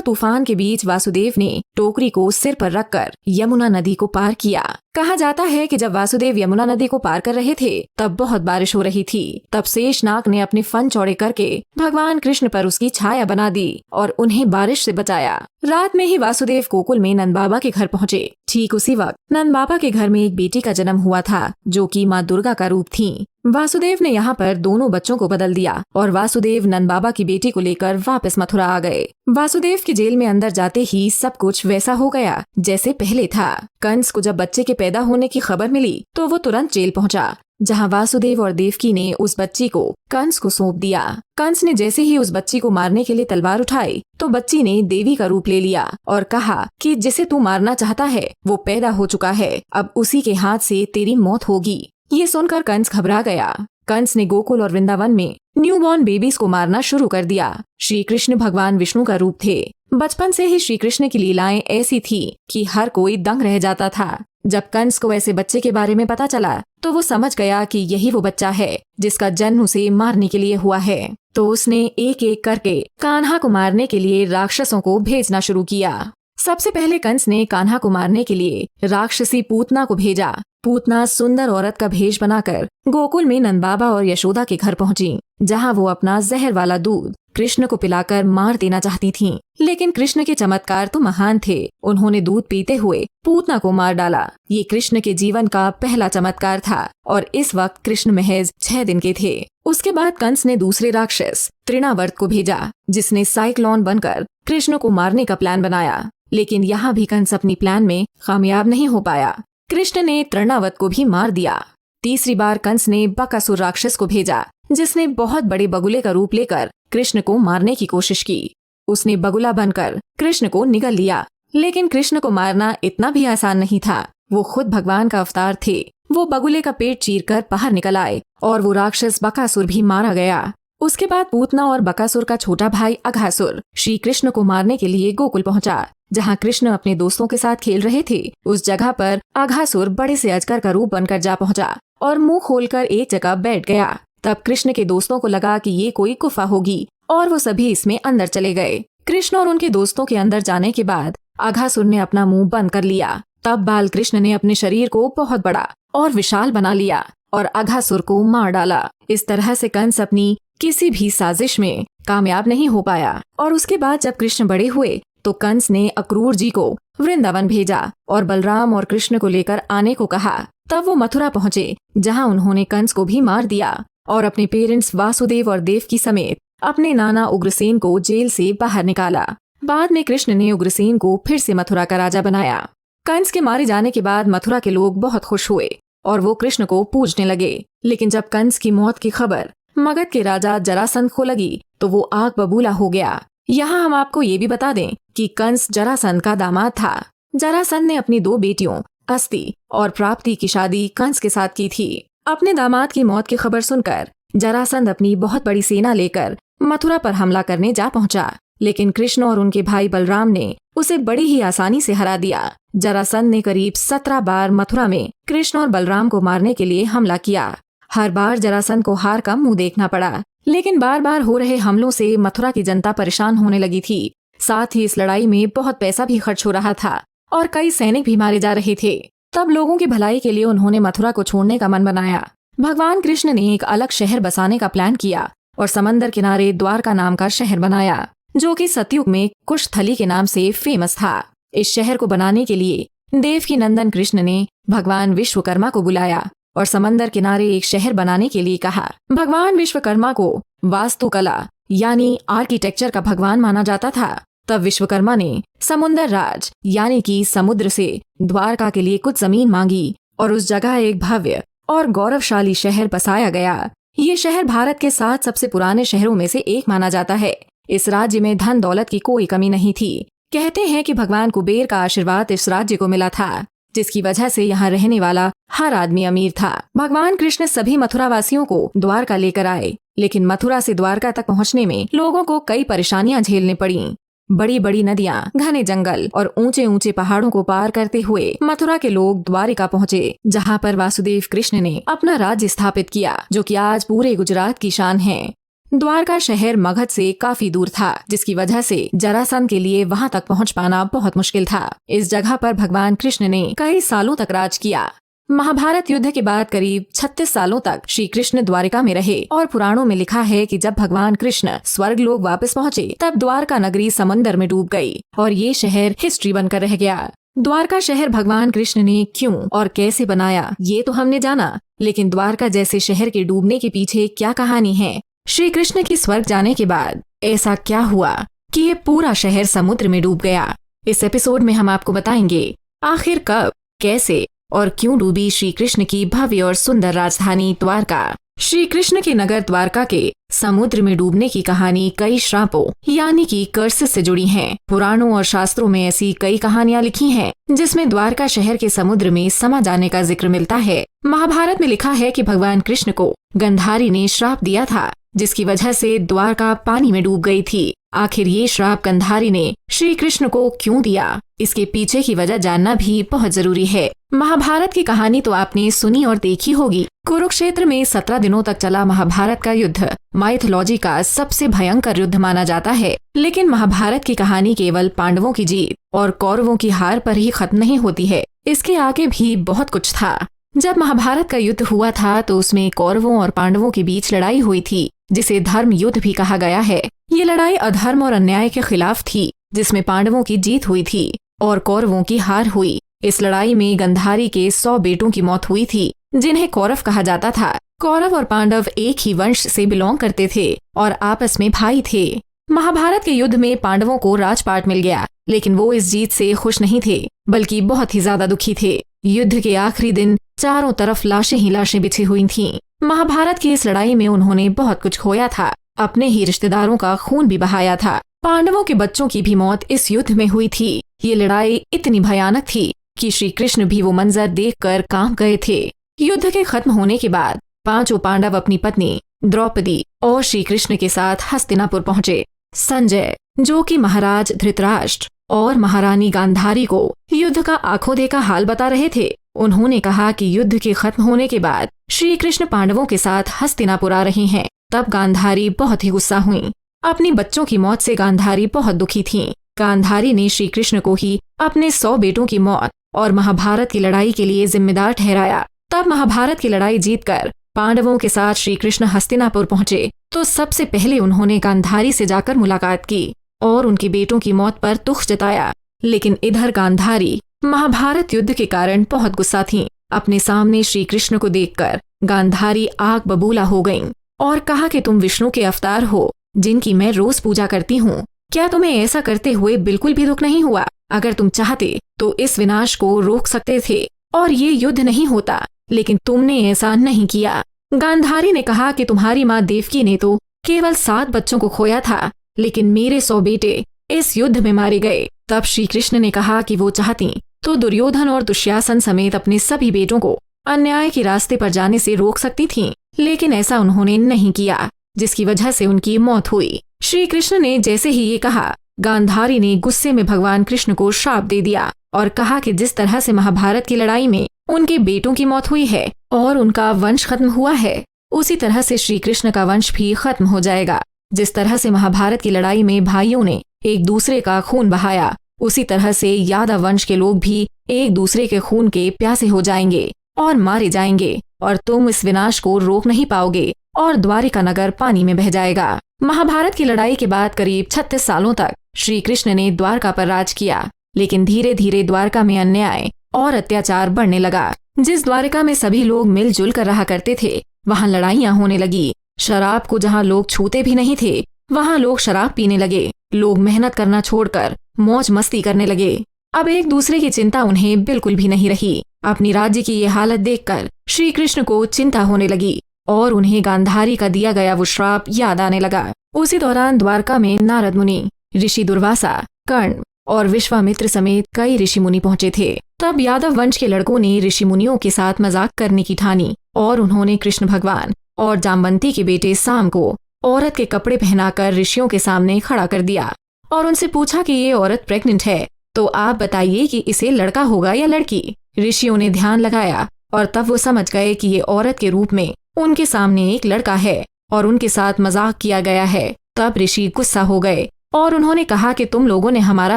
[SPEAKER 2] तूफान के बीच वासुदेव ने टोकरी को सिर पर रखकर यमुना नदी को पार किया। कहा जाता है कि जब वासुदेव यमुना नदी को पार कर रहे थे, तब बहुत बारिश हो रही थी। तब शेषनाग ने अपने फन चौड़े करके भगवान कृष्ण पर उसकी छाया बना दी और उन्हें बारिश से बचाया। रात में ही वासुदेव गोकुल में नंद बाबा के घर पहुँचे। ठीक उसी वक्त नंद बाबा के घर में एक बेटी का जन्म हुआ था, जो कि माँ दुर्गा का रूप थी। वासुदेव ने यहाँ पर दोनों बच्चों को बदल दिया और वासुदेव नंद बाबा की बेटी को लेकर वापस मथुरा आ गए। वासुदेव की जेल में अंदर जाते ही सब कुछ वैसा हो गया जैसे पहले था। कंस को जब बच्चे के पैदा होने की खबर मिली तो वो तुरंत जेल पहुंचा, जहां वासुदेव और देवकी ने उस बच्ची को कंस को सौंप दिया। कंस ने जैसे ही उस बच्ची को मारने के लिए तलवार उठाई तो बच्ची ने देवी का रूप ले लिया और कहा कि जिसे तू मारना चाहता है वो पैदा हो चुका है, अब उसी के हाथ से तेरी मौत होगी। ये सुनकर कंस घबरा गया। कंस ने गोकुल और वृंदावन में न्यूबॉर्न बेबीज को मारना शुरू कर दिया। श्री कृष्ण भगवान विष्णु का रूप थे। बचपन से ही श्री कृष्ण की लीलाएं ऐसी थी कि हर कोई दंग रह जाता था। जब कंस को ऐसे बच्चे के बारे में पता चला तो वो समझ गया कि यही वो बच्चा है जिसका जन्म उसे मारने के लिए हुआ है। तो उसने एक एक करके कान्हा को मारने के लिए राक्षसों को भेजना शुरू किया। सबसे पहले कंस ने कान्हा को मारने के लिए राक्षसी पूतना को भेजा। पूतना सुंदर औरत का भेष बनाकर गोकुल में नंद बाबा और यशोदा के घर पहुंची, जहां वो अपना जहर वाला दूध कृष्ण को पिलाकर मार देना चाहती थीं। लेकिन कृष्ण के चमत्कार तो महान थे। उन्होंने दूध पीते हुए पूतना को मार डाला। ये कृष्ण के जीवन का पहला चमत्कार था और इस वक्त कृष्ण महज 6 दिन के थे। उसके बाद कंस ने दूसरे राक्षस तृणावर्त को भेजा, जिसने साइक्लोन बनकर कृष्ण को मारने का प्लान बनाया। लेकिन यहाँ भी कंस अपनी प्लान में कामयाब नहीं हो पाया। कृष्ण ने तृणावर्त को भी मार दिया। तीसरी बार कंस ने बकासुर राक्षस को भेजा, जिसने बहुत बड़े बगुले का रूप लेकर कृष्ण को मारने की कोशिश की। उसने बगुला बनकर कृष्ण को निगल लिया। लेकिन कृष्ण को मारना इतना भी आसान नहीं था। वो खुद भगवान का अवतार थे। वो बगुले का पेट चीरकर बाहर निकल आए और वो राक्षस बकासुर भी मारा गया। उसके बाद पूतना और बकासुर का छोटा भाई अघासुर श्री कृष्ण को मारने के लिए गोकुल पहुंचा, जहां कृष्ण अपने दोस्तों के साथ खेल रहे थे। उस जगह पर अघासुर बड़े से अजगर का रूप बनकर जा पहुंचा और मुंह खोलकर एक जगह बैठ गया। तब कृष्ण के दोस्तों को लगा कि ये कोई गुफा होगी और वो सभी इसमें अंदर चले गए। कृष्ण और उनके दोस्तों के अंदर जाने के बाद अघासुर ने अपना मुंह बंद कर लिया। तब बाल कृष्ण ने अपने शरीर को बहुत बड़ा और विशाल बना लिया और अघासुर को मार डाला। इस तरह से कंस अपनी किसी भी साजिश में कामयाब नहीं हो पाया। और उसके बाद जब कृष्ण बड़े हुए तो कंस ने अक्रूर जी को वृंदावन भेजा और बलराम और कृष्ण को लेकर आने को कहा। तब वो मथुरा पहुँचे, जहाँ उन्होंने कंस को भी मार दिया और अपने पेरेंट्स वासुदेव और देवकी समेत अपने नाना उग्रसेन को जेल से बाहर निकाला। बाद में कृष्ण ने उग्रसेन को फिर से मथुरा का राजा बनाया। कंस के मारे जाने के बाद मथुरा के लोग बहुत खुश हुए और वो कृष्ण को पूजने लगे। लेकिन जब कंस की मौत की खबर मगध के राजा जरासंध को लगी तो वो आग बबूला हो गया। यहाँ हम आपको ये भी बता दें कि कंस जरासंध का दामाद था। जरासंध ने अपनी 2 बेटियों अस्ति और प्राप्ति की शादी कंस के साथ की थी। अपने दामाद की मौत की खबर सुनकर जरासंध अपनी बहुत बड़ी सेना लेकर मथुरा पर हमला करने जा पहुंचा। लेकिन कृष्ण और उनके भाई बलराम ने उसे बड़ी ही आसानी से हरा दिया। जरासंध ने करीब 17 बार मथुरा में कृष्ण और बलराम को मारने के लिए हमला किया। हर बार जरासंध को हार का मुंह देखना पड़ा। लेकिन बार बार हो रहे हमलों से मथुरा की जनता परेशान होने लगी थी। साथ ही इस लड़ाई में बहुत पैसा भी खर्च हो रहा था और कई सैनिक भी मारे जा रहे थे। तब लोगों की भलाई के लिए उन्होंने मथुरा को छोड़ने का मन बनाया। भगवान कृष्ण ने एक अलग शहर बसाने का प्लान किया और समंदर किनारे द्वारका नाम का शहर बनाया, जो कि सतयुग में कुशस्थली के नाम से फेमस था। इस शहर को बनाने के लिए देवकी नंदन कृष्ण ने भगवान विश्वकर्मा को बुलाया और समंदर किनारे एक शहर बनाने के लिए कहा। भगवान विश्वकर्मा को वास्तुकला यानी आर्किटेक्चर का भगवान माना जाता था। तब विश्वकर्मा ने समुंदर राज यानी कि समुद्र से द्वारका के लिए कुछ जमीन मांगी और उस जगह एक भव्य और गौरवशाली शहर बसाया गया। ये शहर भारत के 7 सबसे पुराने शहरों में से एक माना जाता है। इस राज्य में धन दौलत की कोई कमी नहीं थी। कहते हैं कि भगवान कुबेर का आशीर्वाद इस राज्य को मिला था, जिसकी वजह से यहाँ रहने वाला हर आदमी अमीर था। भगवान कृष्ण सभी मथुरा वासियों को द्वारका लेकर आए, लेकिन मथुरा से द्वारका तक पहुँचने में लोगों को कई परेशानियां झेलनी पड़ी। बड़ी बड़ी नदियां, घने जंगल और ऊंचे ऊंचे पहाड़ों को पार करते हुए मथुरा के लोग द्वारिका पहुँचे, जहाँ पर वासुदेव कृष्ण ने अपना राज्य स्थापित किया, जो कि आज पूरे गुजरात की शान है। द्वारका शहर मगध से काफी दूर था, जिसकी वजह से जरासंध के लिए वहां तक पहुंच पाना बहुत मुश्किल था। इस जगह पर भगवान कृष्ण ने कई सालों तक राज किया। महाभारत युद्ध के बाद करीब 36 सालों तक श्री कृष्ण द्वारिका में रहे और पुराणों में लिखा है कि जब भगवान कृष्ण स्वर्ग लोक वापस पहुँचे तब द्वारका नगरी समंदर में डूब गई और ये शहर हिस्ट्री बनकर रह गया। द्वारका शहर भगवान कृष्ण ने क्यों और कैसे बनाया ये तो हमने जाना, लेकिन द्वारका जैसे शहर के डूबने के पीछे क्या कहानी है? श्री कृष्ण की स्वर्ग जाने के बाद ऐसा क्या हुआ कि ये पूरा शहर समुद्र में डूब गया? इस एपिसोड में हम आपको बताएंगे आखिर कब, कैसे और क्यों डूबी श्री कृष्ण की भव्य और सुंदर राजधानी द्वारका। श्री कृष्ण के नगर द्वारका के समुद्र में डूबने की कहानी कई श्रापों यानी कि कर्सेस से जुड़ी है। पुराणों और शास्त्रों में ऐसी कई कहानियां लिखी हैं, जिसमें द्वारका शहर के समुद्र में समा जाने का जिक्र मिलता है। महाभारत में लिखा है कि भगवान कृष्ण को गंधारी ने श्राप दिया था, जिसकी वजह से द्वारका पानी में डूब गई थी। आखिर ये श्राप गंधारी ने श्री कृष्ण को क्यों दिया, इसके पीछे की वजह जानना भी बहुत जरूरी है। महाभारत की कहानी तो आपने सुनी और देखी होगी। कुरुक्षेत्र में 17 दिनों तक चला महाभारत का युद्ध माइथोलॉजी का सबसे भयंकर युद्ध माना जाता है। लेकिन महाभारत की कहानी केवल पांडवों की जीत और कौरवों की हार पर ही खत्म नहीं होती है। इसके आगे भी बहुत कुछ था। जब महाभारत का युद्ध हुआ था तो उसमें कौरवों और पांडवों के बीच लड़ाई हुई थी। जिसे धर्म युद्ध भी कहा गया है। ये लड़ाई अधर्म और अन्याय के खिलाफ थी, जिसमें पांडवों की जीत हुई थी और कौरवों की हार हुई। इस लड़ाई में गांधारी के 100 बेटों की मौत हुई थी, जिन्हें कौरव कहा जाता था। कौरव और पांडव एक ही वंश से बिलोंग करते थे और आपस में भाई थे। महाभारत के युद्ध में पांडवों को राजपाट मिल गया, लेकिन वो इस जीत से खुश नहीं थे, बल्कि बहुत ही ज्यादा दुखी थे। युद्ध के आखिरी दिन चारों तरफ लाशें ही लाशें बिछी हुई थीं। महाभारत की इस लड़ाई में उन्होंने बहुत कुछ खोया था, अपने ही रिश्तेदारों का खून भी बहाया था। पांडवों के बच्चों की भी मौत इस युद्ध में हुई थी। ये लड़ाई इतनी भयानक थी कि श्री कृष्ण भी वो मंजर देखकर कांप गए थे। युद्ध के खत्म होने के बाद पांचों पांडव अपनी पत्नी द्रौपदी और श्री कृष्ण के साथ हस्तिनापुर पहुँचे। संजय, जो कि महाराज धृतराष्ट्र और महारानी गांधारी को युद्ध का आंखों देखा हाल बता रहे थे, उन्होंने कहा कि युद्ध के खत्म होने के बाद श्री कृष्ण पांडवों के साथ हस्तिनापुर आ रहे हैं। तब गांधारी बहुत ही गुस्सा हुई। अपनी बच्चों की मौत से गांधारी बहुत दुखी थीं। गांधारी ने श्री कृष्ण को ही अपने 100 बेटों की मौत और महाभारत की लड़ाई के लिए जिम्मेदार ठहराया। तब महाभारत की लड़ाई जीतकर पांडवों के साथ श्री कृष्ण हस्तिनापुर पहुँचे तो सबसे पहले उन्होंने गांधारी से जाकर मुलाकात की और उनके बेटों की मौत पर दुख जताया। लेकिन इधर गांधारी महाभारत युद्ध के कारण बहुत गुस्सा थीं। अपने सामने श्री कृष्ण को देखकर गांधारी आग बबूला हो गईं और कहा कि तुम विष्णु के अवतार हो, जिनकी मैं रोज पूजा करती हूँ। क्या तुम्हें ऐसा करते हुए बिल्कुल भी दुख नहीं हुआ? अगर तुम चाहते तो इस विनाश को रोक सकते थे और ये युद्ध नहीं होता, लेकिन तुमने ऐसा नहीं किया। गांधारी ने कहा कि तुम्हारी माँ देवकी ने तो केवल 7 बच्चों को खोया था, लेकिन मेरे 100 बेटे इस युद्ध में मारे गए। तब श्री कृष्ण ने कहा कि वो चाहती तो दुर्योधन और दुश्यासन समेत अपने सभी बेटों को अन्याय के रास्ते पर जाने से रोक सकती थीं, लेकिन ऐसा उन्होंने नहीं किया, जिसकी वजह से उनकी मौत हुई। श्री कृष्ण ने जैसे ही ये कहा, गांधारी ने गुस्से में भगवान कृष्ण को श्राप दे दिया और कहा कि जिस तरह से महाभारत की लड़ाई में उनके बेटों की मौत हुई है और उनका वंश खत्म हुआ है, उसी तरह से श्री कृष्ण का वंश भी खत्म हो जाएगा। जिस तरह से महाभारत की लड़ाई में भाइयों ने एक दूसरे का खून बहाया, उसी तरह से यादव वंश के लोग भी एक दूसरे के खून के प्यासे हो जाएंगे और मारे जाएंगे और तुम इस विनाश को रोक नहीं पाओगे और द्वारिका नगर पानी में बह जाएगा। महाभारत की लड़ाई के बाद करीब 36 सालों तक श्री कृष्ण ने द्वारका पर राज किया, लेकिन धीरे धीरे द्वारका में अन्याय और अत्याचार बढ़ने लगा। जिस द्वारका में सभी लोग मिलजुल कर रहा करते थे, वहाँ लड़ाइयाँ होने लगी। शराब को जहाँ लोग छूते भी नहीं थे, वहाँ लोग शराब पीने लगे। लोग मेहनत करना छोड़कर मौज मस्ती करने लगे। अब एक दूसरे की चिंता उन्हें बिल्कुल भी नहीं रही। अपनी राज्य की ये हालत देखकर श्री कृष्ण को चिंता होने लगी और उन्हें गांधारी का दिया गया वो श्राप याद आने लगा। उसी दौरान द्वारका में नारद मुनि, ऋषि दुर्वासा, कर्ण और विश्वामित्र समेत कई ऋषि मुनि पहुंचे थे। तब यादव वंश के लड़कों ने ऋषि मुनियों के साथ मजाक करने की ठानी और उन्होंने कृष्ण भगवान और जामवंती के बेटे साम को औरत के कपड़े पहनाकर ऋषियों के सामने खड़ा कर दिया और उनसे पूछा कि ये औरत प्रेग्नेंट है, तो आप बताइए कि इसे लड़का होगा या लड़की। ऋषियों ने ध्यान लगाया और तब वो समझ गए कि ये औरत के रूप में उनके सामने एक लड़का है और उनके साथ मजाक किया गया है। तब ऋषि गुस्सा हो गए और उन्होंने कहा कि तुम लोगों ने हमारा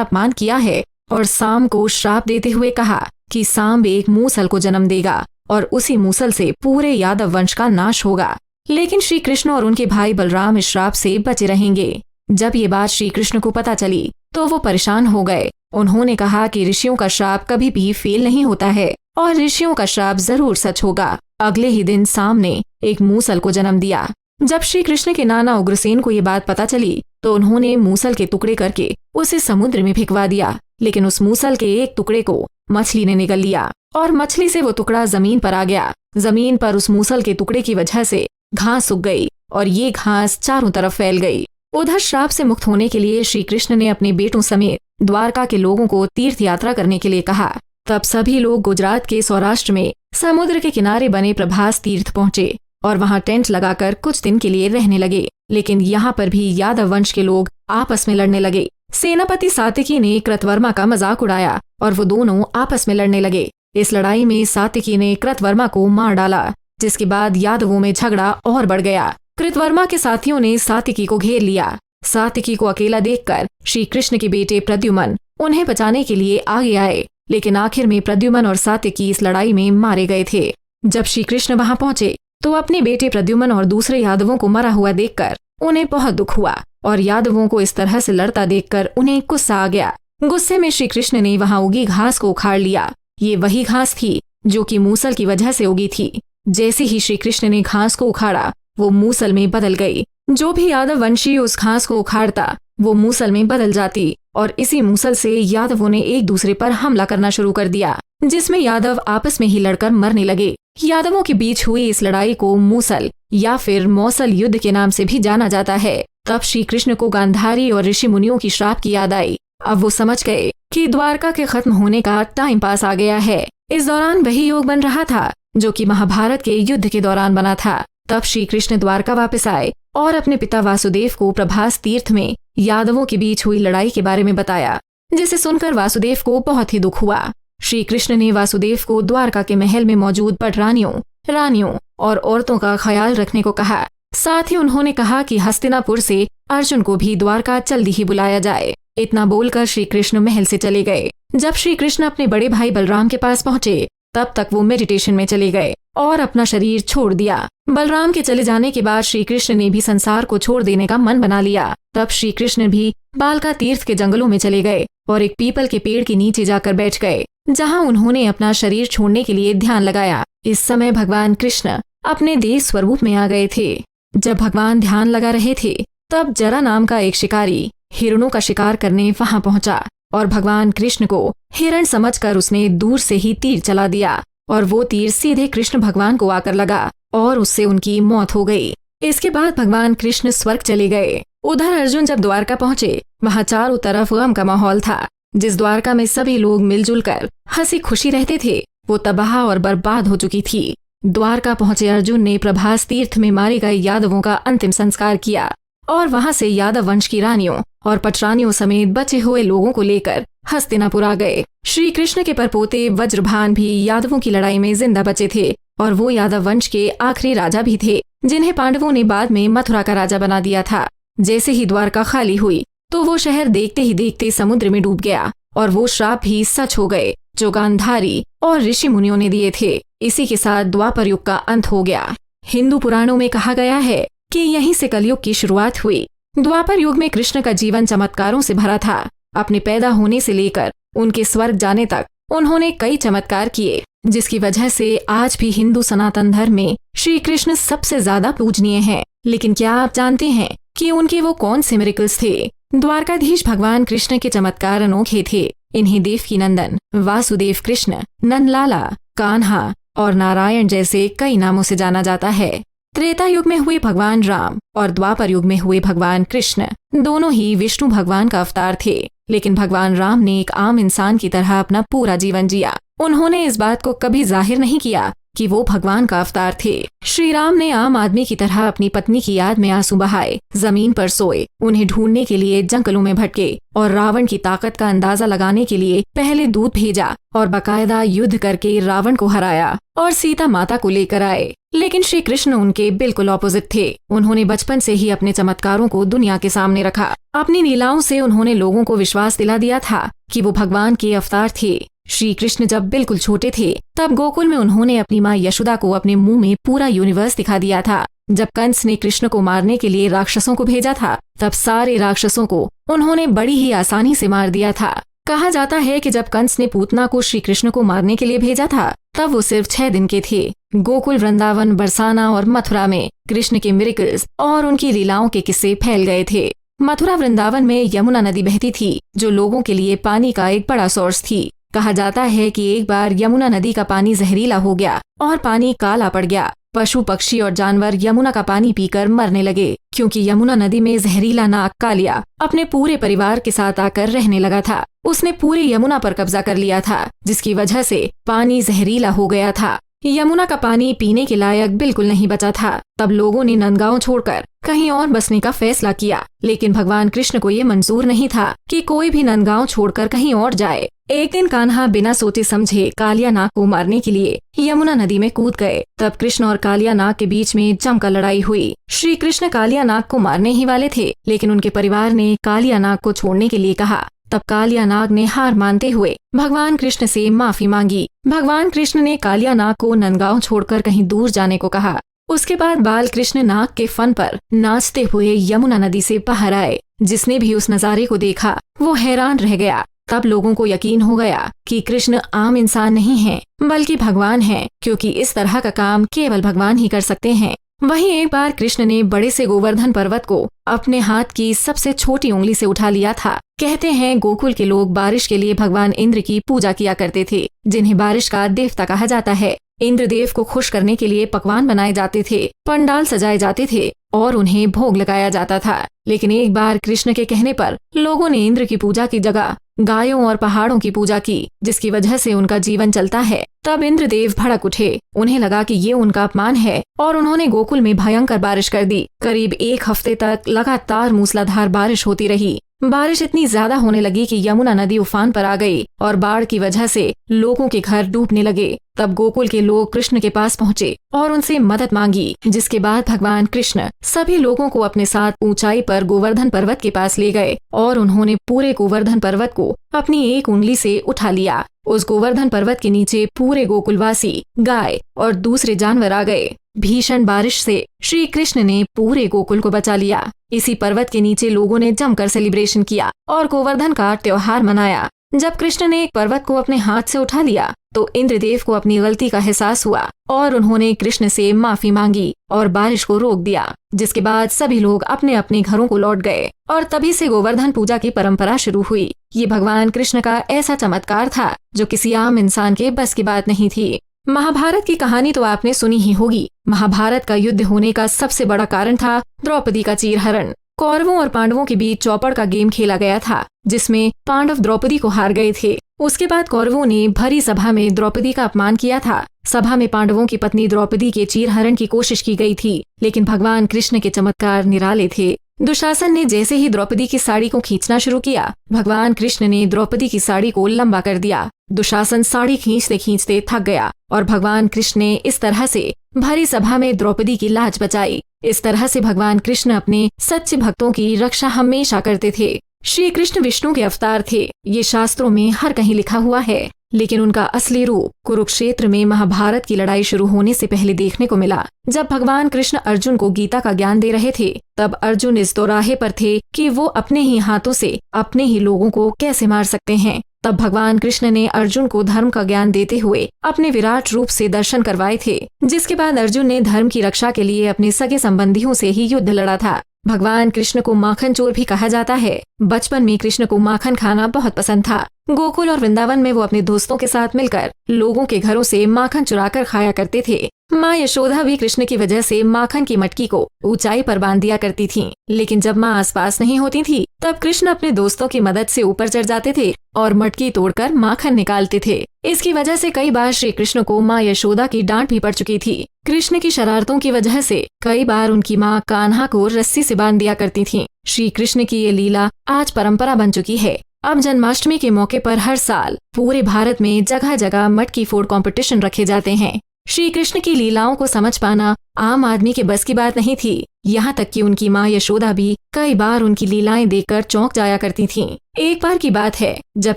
[SPEAKER 2] अपमान किया है और साम को श्राप देते हुए कहा कि साम एक मूसल को जन्म देगा और उसी मूसल से पूरे यादव वंश का नाश होगा। लेकिन श्री कृष्ण और उनके भाई बलराम इस श्राप से बचे रहेंगे। जब ये बात श्री कृष्ण को पता चली तो वो परेशान हो गए। उन्होंने कहा कि ऋषियों का श्राप कभी भी फेल नहीं होता है और ऋषियों का श्राप जरूर सच होगा। अगले ही दिन साम ने एक मूसल को जन्म दिया। जब श्री कृष्ण के नाना उग्रसेन को ये बात पता चली तो उन्होंने मूसल के टुकड़े करके उसे समुद्र में फेंकवा दिया, लेकिन उस मूसल के एक टुकड़े को मछली ने निगल लिया और मछली से वो टुकड़ा जमीन पर आ गया। जमीन पर उस मूसल के टुकड़े की वजह से घास सूख गई और ये घास चारों तरफ फैल गई। उधर श्राप से मुक्त होने के लिए श्री कृष्ण ने अपने बेटों समेत द्वारका के लोगों को तीर्थ यात्रा करने के लिए कहा। तब सभी लोग गुजरात के सौराष्ट्र में समुद्र के किनारे बने प्रभास तीर्थ पहुँचे और वहाँ टेंट लगाकर कुछ दिन के लिए रहने लगे। लेकिन यहाँ पर भी यादव वंश के लोग आपस में लड़ने लगे। सेनापति सात्यकी ने कृतवर्मा का मजाक उड़ाया और वो दोनों आपस में लड़ने लगे। इस लड़ाई में सात्यकी ने कृतवर्मा को मार डाला, जिसके बाद यादवों में झगड़ा और बढ़ गया। कृतवर्मा के साथियों ने सात्यकी को घेर लिया। सात्यकी को अकेला देखकर श्री कृष्ण के बेटे प्रद्युम्न उन्हें बचाने के लिए आगे आए, लेकिन आखिर में प्रद्युम्न और सात्यकी इस लड़ाई में मारे गए थे। जब श्री कृष्ण वहां पहुंचे तो अपने बेटे प्रद्युम्न और दूसरे यादवों को मरा हुआ देखकर उन्हें बहुत दुख हुआ और यादवों को इस तरह से लड़ता देखकर उन्हें गुस्सा आ गया। गुस्से में श्री कृष्ण ने वहां उगी घास को उखाड़ लिया। ये वही घास थी जो कि मूसल की वजह से उगी थी। जैसे ही श्री कृष्ण ने घास को उखाड़ा वो मूसल में बदल गई। जो भी यादव वंशी उस घास को उखाड़ता वो मूसल में बदल जाती और इसी मूसल से यादवों ने एक दूसरे पर हमला करना शुरू कर दिया, जिसमें यादव आपस में ही लड़कर मरने लगे। यादवों के बीच हुई इस लड़ाई को मूसल या फिर मौसल युद्ध के नाम से भी जाना जाता है। तब श्री कृष्ण को गांधारी और ऋषि मुनियों की श्राप की याद आई। अब वो समझ गए कि द्वारका के खत्म होने का टाइम पास आ गया है। इस दौरान वही योग बन रहा था जो कि महाभारत के युद्ध के दौरान बना था। तब श्री कृष्ण द्वारका वापस आए और अपने पिता वासुदेव को प्रभास तीर्थ में यादवों के बीच हुई लड़ाई के बारे में बताया, जिसे सुनकर वासुदेव को बहुत ही दुख हुआ। श्री कृष्ण ने वासुदेव को द्वारका के महल में मौजूद पटरानियों, रानियों और औरतों का ख्याल रखने को कहा। साथ ही उन्होंने कहा कि हस्तिनापुर से अर्जुन को भी द्वारका जल्दी ही बुलाया जाए। इतना बोलकर श्री कृष्ण महल से चले गए। जब श्री कृष्ण अपने बड़े भाई बलराम के पास पहुंचे तब तक वो मेडिटेशन में चले गए और अपना शरीर छोड़ दिया। बलराम के चले जाने के बाद श्री कृष्ण ने भी संसार को छोड़ देने का मन बना लिया। तब श्री कृष्ण भी बालका तीर्थ के जंगलों में चले गए और एक पीपल के पेड़ के नीचे जाकर बैठ गए, जहां उन्होंने अपना शरीर छोड़ने के लिए ध्यान लगाया। इस समय भगवान कृष्ण अपने देह स्वरूप में आ गए थे। जब भगवान ध्यान लगा रहे थे तब जरा नाम का एक शिकारी हिरणों का शिकार करने वहां पहुंचा और भगवान कृष्ण को हिरण समझकर उसने दूर से ही तीर चला दिया और वो तीर सीधे कृष्ण भगवान को आकर लगा और उससे उनकी मौत हो गई। इसके बाद भगवान कृष्ण स्वर्ग चले गए। उधर अर्जुन जब द्वारका पहुंचे वहां चारों तरफ गम का माहौल था। जिस द्वारका में सभी लोग मिलजुल कर हंसी खुशी रहते थे वो तबाह और बर्बाद हो चुकी थी। द्वारका पहुंचे अर्जुन ने प्रभास तीर्थ में मारे गए यादवों का अंतिम संस्कार किया और वहां से यादव वंश की रानियों और पटरानियों समेत बचे हुए लोगों को लेकर हस्तिनापुर आ गए। श्री कृष्ण के परपोते वज्रभान भी यादवों की लड़ाई में जिंदा बचे थे और वो यादव वंश के आखिरी राजा भी थे, जिन्हें पांडवों ने बाद में मथुरा का राजा बना दिया था। जैसे ही द्वारका खाली हुई तो वो शहर देखते ही देखते समुद्र में डूब गया और वो श्राप भी सच हो गए जो गांधारी और ऋषि मुनियों ने दिए थे। इसी के साथ द्वापर युग का अंत हो गया। हिंदू पुराणों में कहा गया है कि यहीं से कलयुग की शुरुआत हुई। द्वापर युग में कृष्ण का जीवन चमत्कारों से भरा था। अपने पैदा होने से लेकर उनके स्वर्ग जाने तक उन्होंने कई चमत्कार किए, जिसकी वजह से आज भी हिंदू सनातन धर्म में श्री कृष्ण सबसे ज्यादा पूजनीय हैं। लेकिन क्या आप जानते हैं कि उनके वो कौन से मिरेकल्स थे? द्वारकाधीश भगवान कृष्ण के चमत्कार अनोखे थे। इन्हें देवकी नंदन, वासुदेव कृष्ण, नंदलाला, कान्हा और नारायण जैसे कई नामों से जाना जाता है। त्रेता युग में हुए भगवान राम और द्वापर युग में हुए भगवान कृष्ण दोनों ही विष्णु भगवान का अवतार थे। लेकिन भगवान राम ने एक आम इंसान की तरह अपना पूरा जीवन जिया। उन्होंने इस बात को कभी जाहिर नहीं किया कि वो भगवान का अवतार थे। श्री राम ने आम आदमी की तरह अपनी पत्नी की याद में आंसू बहाए, जमीन पर सोए, उन्हें ढूंढने के लिए जंगलों में भटके और रावण की ताकत का अंदाजा लगाने के लिए पहले दूत भेजा और बाकायदा युद्ध करके रावण को हराया और सीता माता को लेकर आए। लेकिन श्री कृष्ण उनके बिल्कुल ऑपोजिट थे। उन्होंने बचपन से ही अपने चमत्कारों को दुनिया के सामने रखा। अपनी लीलाओं से उन्होंने लोगों को विश्वास दिला दिया था कि वो भगवान के अवतार थे। श्री कृष्ण जब बिल्कुल छोटे थे तब गोकुल में उन्होंने अपनी माँ यशोदा को अपने मुंह में पूरा यूनिवर्स दिखा दिया था। जब कंस ने कृष्ण को मारने के लिए राक्षसों को भेजा था तब सारे राक्षसों को उन्होंने बड़ी ही आसानी से मार दिया था। कहा जाता है कि जब कंस ने पूतना को श्री कृष्ण को मारने के लिए भेजा था तब वो सिर्फ 6 दिन के थे। गोकुल, वृंदावन, बरसाना और मथुरा में कृष्ण के मिरेकल्स और उनकी लीलाओं के किस्से फैल गए थे। मथुरा वृंदावन में यमुना नदी बहती थी जो लोगों के लिए पानी का एक बड़ा सोर्स थी। कहा जाता है कि एक बार यमुना नदी का पानी जहरीला हो गया और पानी काला पड़ गया। पशु, पक्षी और जानवर यमुना का पानी पीकर मरने लगे क्योंकि यमुना नदी में जहरीला नाग कालिया अपने पूरे परिवार के साथ आकर रहने लगा था। उसने पूरी यमुना पर कब्जा कर लिया था, जिसकी वजह से पानी जहरीला हो गया था। यमुना का पानी पीने के लायक बिल्कुल नहीं बचा था। तब लोगों ने नंदगांव छोड़कर कहीं और बसने का फैसला किया, लेकिन भगवान कृष्ण को ये मंजूर नहीं था कि कोई भी नंदगांव छोड़कर कहीं और जाए। एक दिन कान्हा बिना सोचे समझे कालिया नाग को मारने के लिए यमुना नदी में कूद गए। तब कृष्ण और कालिया नाग के बीच में जमकर लड़ाई हुई। श्री कृष्ण कालिया नाग को मारने ही वाले थे, लेकिन उनके परिवार ने कालिया नाग को छोड़ने के लिए कहा। तब कालिया नाग ने हार मानते हुए भगवान कृष्ण से माफी मांगी। भगवान कृष्ण ने कालिया नाग को नंदगांव छोड़कर कहीं दूर जाने को कहा। उसके बाद बाल कृष्ण नाग के फन पर नाचते हुए यमुना नदी से बाहर आए। जिसने भी उस नजारे को देखा वो हैरान रह गया। तब लोगों को यकीन हो गया कि कृष्ण आम इंसान नहीं हैं, बल्कि भगवान हैं, क्योंकि इस तरह का काम केवल भगवान ही कर सकते हैं। वहीं एक बार कृष्ण ने बड़े से गोवर्धन पर्वत को अपने हाथ की सबसे छोटी उंगली से उठा लिया था। कहते हैं गोकुल के लोग बारिश के लिए भगवान इंद्र की पूजा किया करते थे, जिन्हें बारिश का देवता कहा जाता है। इंद्रदेव को खुश करने के लिए पकवान बनाए जाते थे, पंडाल सजाए जाते थे और उन्हें भोग लगाया जाता था। लेकिन एक बार कृष्ण के कहने पर लोगों ने इंद्र की पूजा की जगह गायों और पहाड़ों की पूजा की, जिसकी वजह से उनका जीवन चलता है। तब इंद्रदेव भड़क उठे। उन्हें लगा कि ये उनका अपमान है और उन्होंने गोकुल में भयंकर बारिश कर दी। करीब 1 हफ्ते तक लगातार मूसलाधार बारिश होती रही। बारिश इतनी ज्यादा होने लगी कि यमुना नदी उफान पर आ गई और बाढ़ की वजह से लोगों के घर डूबने लगे। तब गोकुल के लोग कृष्ण के पास पहुँचे और उनसे मदद मांगी, जिसके बाद भगवान कृष्ण सभी लोगों को अपने साथ ऊंचाई पर गोवर्धन पर्वत के पास ले गए और उन्होंने पूरे गोवर्धन पर्वत को अपनी एक उंगली से उठा लिया। उस गोवर्धन पर्वत के नीचे पूरे गोकुलवासी, गाय और दूसरे जानवर आ गए। भीषण बारिश से श्री कृष्ण ने पूरे गोकुल को बचा लिया। इसी पर्वत के नीचे लोगों ने जमकर सेलिब्रेशन किया और गोवर्धन का त्योहार मनाया। जब कृष्ण ने एक पर्वत को अपने हाथ से उठा लिया तो इंद्रदेव को अपनी गलती का एहसास हुआ और उन्होंने कृष्ण से माफी मांगी और बारिश को रोक दिया। जिसके बाद सभी लोग अपने अपने घरों को लौट गए और तभी से गोवर्धन पूजा की परंपरा शुरू हुई। ये भगवान कृष्ण का ऐसा चमत्कार था जो किसी आम इंसान के बस की बात नहीं थी। महाभारत की कहानी तो आपने सुनी ही होगी। महाभारत का युद्ध होने का सबसे बड़ा कारण था द्रौपदी का चीरहरण। कौरवों और पांडवों के बीच चौपड़ का गेम खेला गया था, जिसमें पांडव द्रौपदी को हार गए थे। उसके बाद कौरवों ने भरी सभा में द्रौपदी का अपमान किया था। सभा में पांडवों की पत्नी द्रौपदी के चीरहरण की कोशिश की गई थी, लेकिन भगवान कृष्ण के चमत्कार निराले थे। दुशासन ने जैसे ही द्रौपदी की साड़ी को खींचना शुरू किया, भगवान कृष्ण ने द्रौपदी की साड़ी को लंबा कर दिया। दुशासन साड़ी खींचते खींचते थक गया और भगवान कृष्ण ने इस तरह से भरी सभा में द्रौपदी की लाज बचाई। इस तरह से भगवान कृष्ण अपने सच्चे भक्तों की रक्षा हमेशा करते थे। श्री कृष्ण विष्णु के अवतार थे, ये शास्त्रों में हर कहीं लिखा हुआ है, लेकिन उनका असली रूप कुरुक्षेत्र में महाभारत की लड़ाई शुरू होने से पहले देखने को मिला। जब भगवान कृष्ण अर्जुन को गीता का ज्ञान दे रहे थे, तब अर्जुन इस दोराहे पर थे कि वो अपने ही हाथों से अपने ही लोगों को कैसे मार सकते हैं। तब भगवान कृष्ण ने अर्जुन को धर्म का ज्ञान देते हुए अपने विराट रूप से दर्शन करवाए थे, जिसके बाद अर्जुन ने धर्म की रक्षा के लिए अपने सगे संबंधियों से ही युद्ध लड़ा था। भगवान कृष्ण को माखन चोर भी कहा जाता है। बचपन में कृष्ण को माखन खाना बहुत पसंद था। गोकुल और वृंदावन में वो अपने दोस्तों के साथ मिलकर लोगों के घरों से माखन चुराकर खाया करते थे। माँ यशोदा भी कृष्ण की वजह से माखन की मटकी को ऊंचाई पर बांध दिया करती थीं। लेकिन जब माँ आसपास नहीं होती थी, तब कृष्ण अपने दोस्तों की मदद से ऊपर चढ़ जाते थे और मटकी तोड़कर माखन निकालते थे। इसकी वजह से कई बार श्री कृष्ण को माँ यशोदा की डांट भी पड़ चुकी थी। कृष्ण की शरारतों की वजह से कई बार उनकी माँ कान्हा को रस्सी से बांध दिया करती थीं। श्री कृष्ण की ये लीला आज परंपरा बन चुकी है। अब जन्माष्टमी के मौके पर हर साल पूरे भारत में जगह जगह मटकी फोड़ कंपटीशन रखे जाते हैं। श्री कृष्ण की लीलाओं को समझ पाना आम आदमी के बस की बात नहीं थी। यहाँ तक कि उनकी माँ यशोदा भी कई बार उनकी लीलाएं देखकर चौंक जाया करती थीं। एक बार की बात है, जब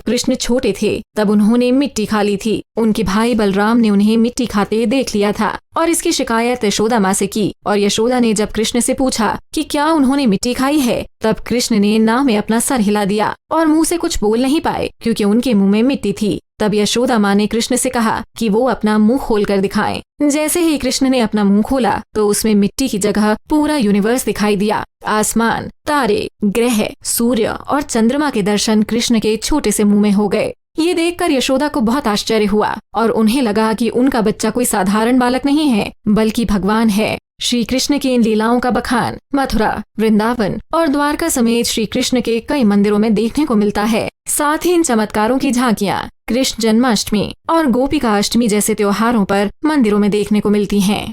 [SPEAKER 2] कृष्ण छोटे थे तब उन्होंने मिट्टी खा ली थी। उनके भाई बलराम ने उन्हें मिट्टी खाते देख लिया था और इसकी शिकायत यशोदा माँ से की। और यशोदा ने जब कृष्ण से पूछा कि क्या उन्होंने मिट्टी खाई है, तब कृष्ण ने ना में अपना सर हिला दिया और मुँह से कुछ बोल नहीं पाए, क्योंकि उनके मुँह में मिट्टी थी। तब यशोदा माँ ने कृष्ण से कहा कि वो अपना मुंह खोलकर दिखाएं। जैसे ही कृष्ण ने अपना मुंह खोला तो उसमें मिट्टी की जगह पूरा यूनिवर्स दिखाई दिया। आसमान, तारे, ग्रह, सूर्य और चंद्रमा के दर्शन कृष्ण के छोटे से मुंह में हो गए। ये देखकर यशोदा को बहुत आश्चर्य हुआ और उन्हें लगा कि उनका बच्चा कोई साधारण बालक नहीं है, बल्कि भगवान है। श्री कृष्ण की इन लीलाओं का बखान मथुरा, वृंदावन और द्वारका समेत श्री कृष्ण के कई मंदिरों में देखने को मिलता है। साथ ही इन चमत्कारों की झांकियाँ कृष्ण जन्माष्टमी और गोपिका अष्टमी जैसे त्योहारों पर मंदिरों में देखने को मिलती हैं।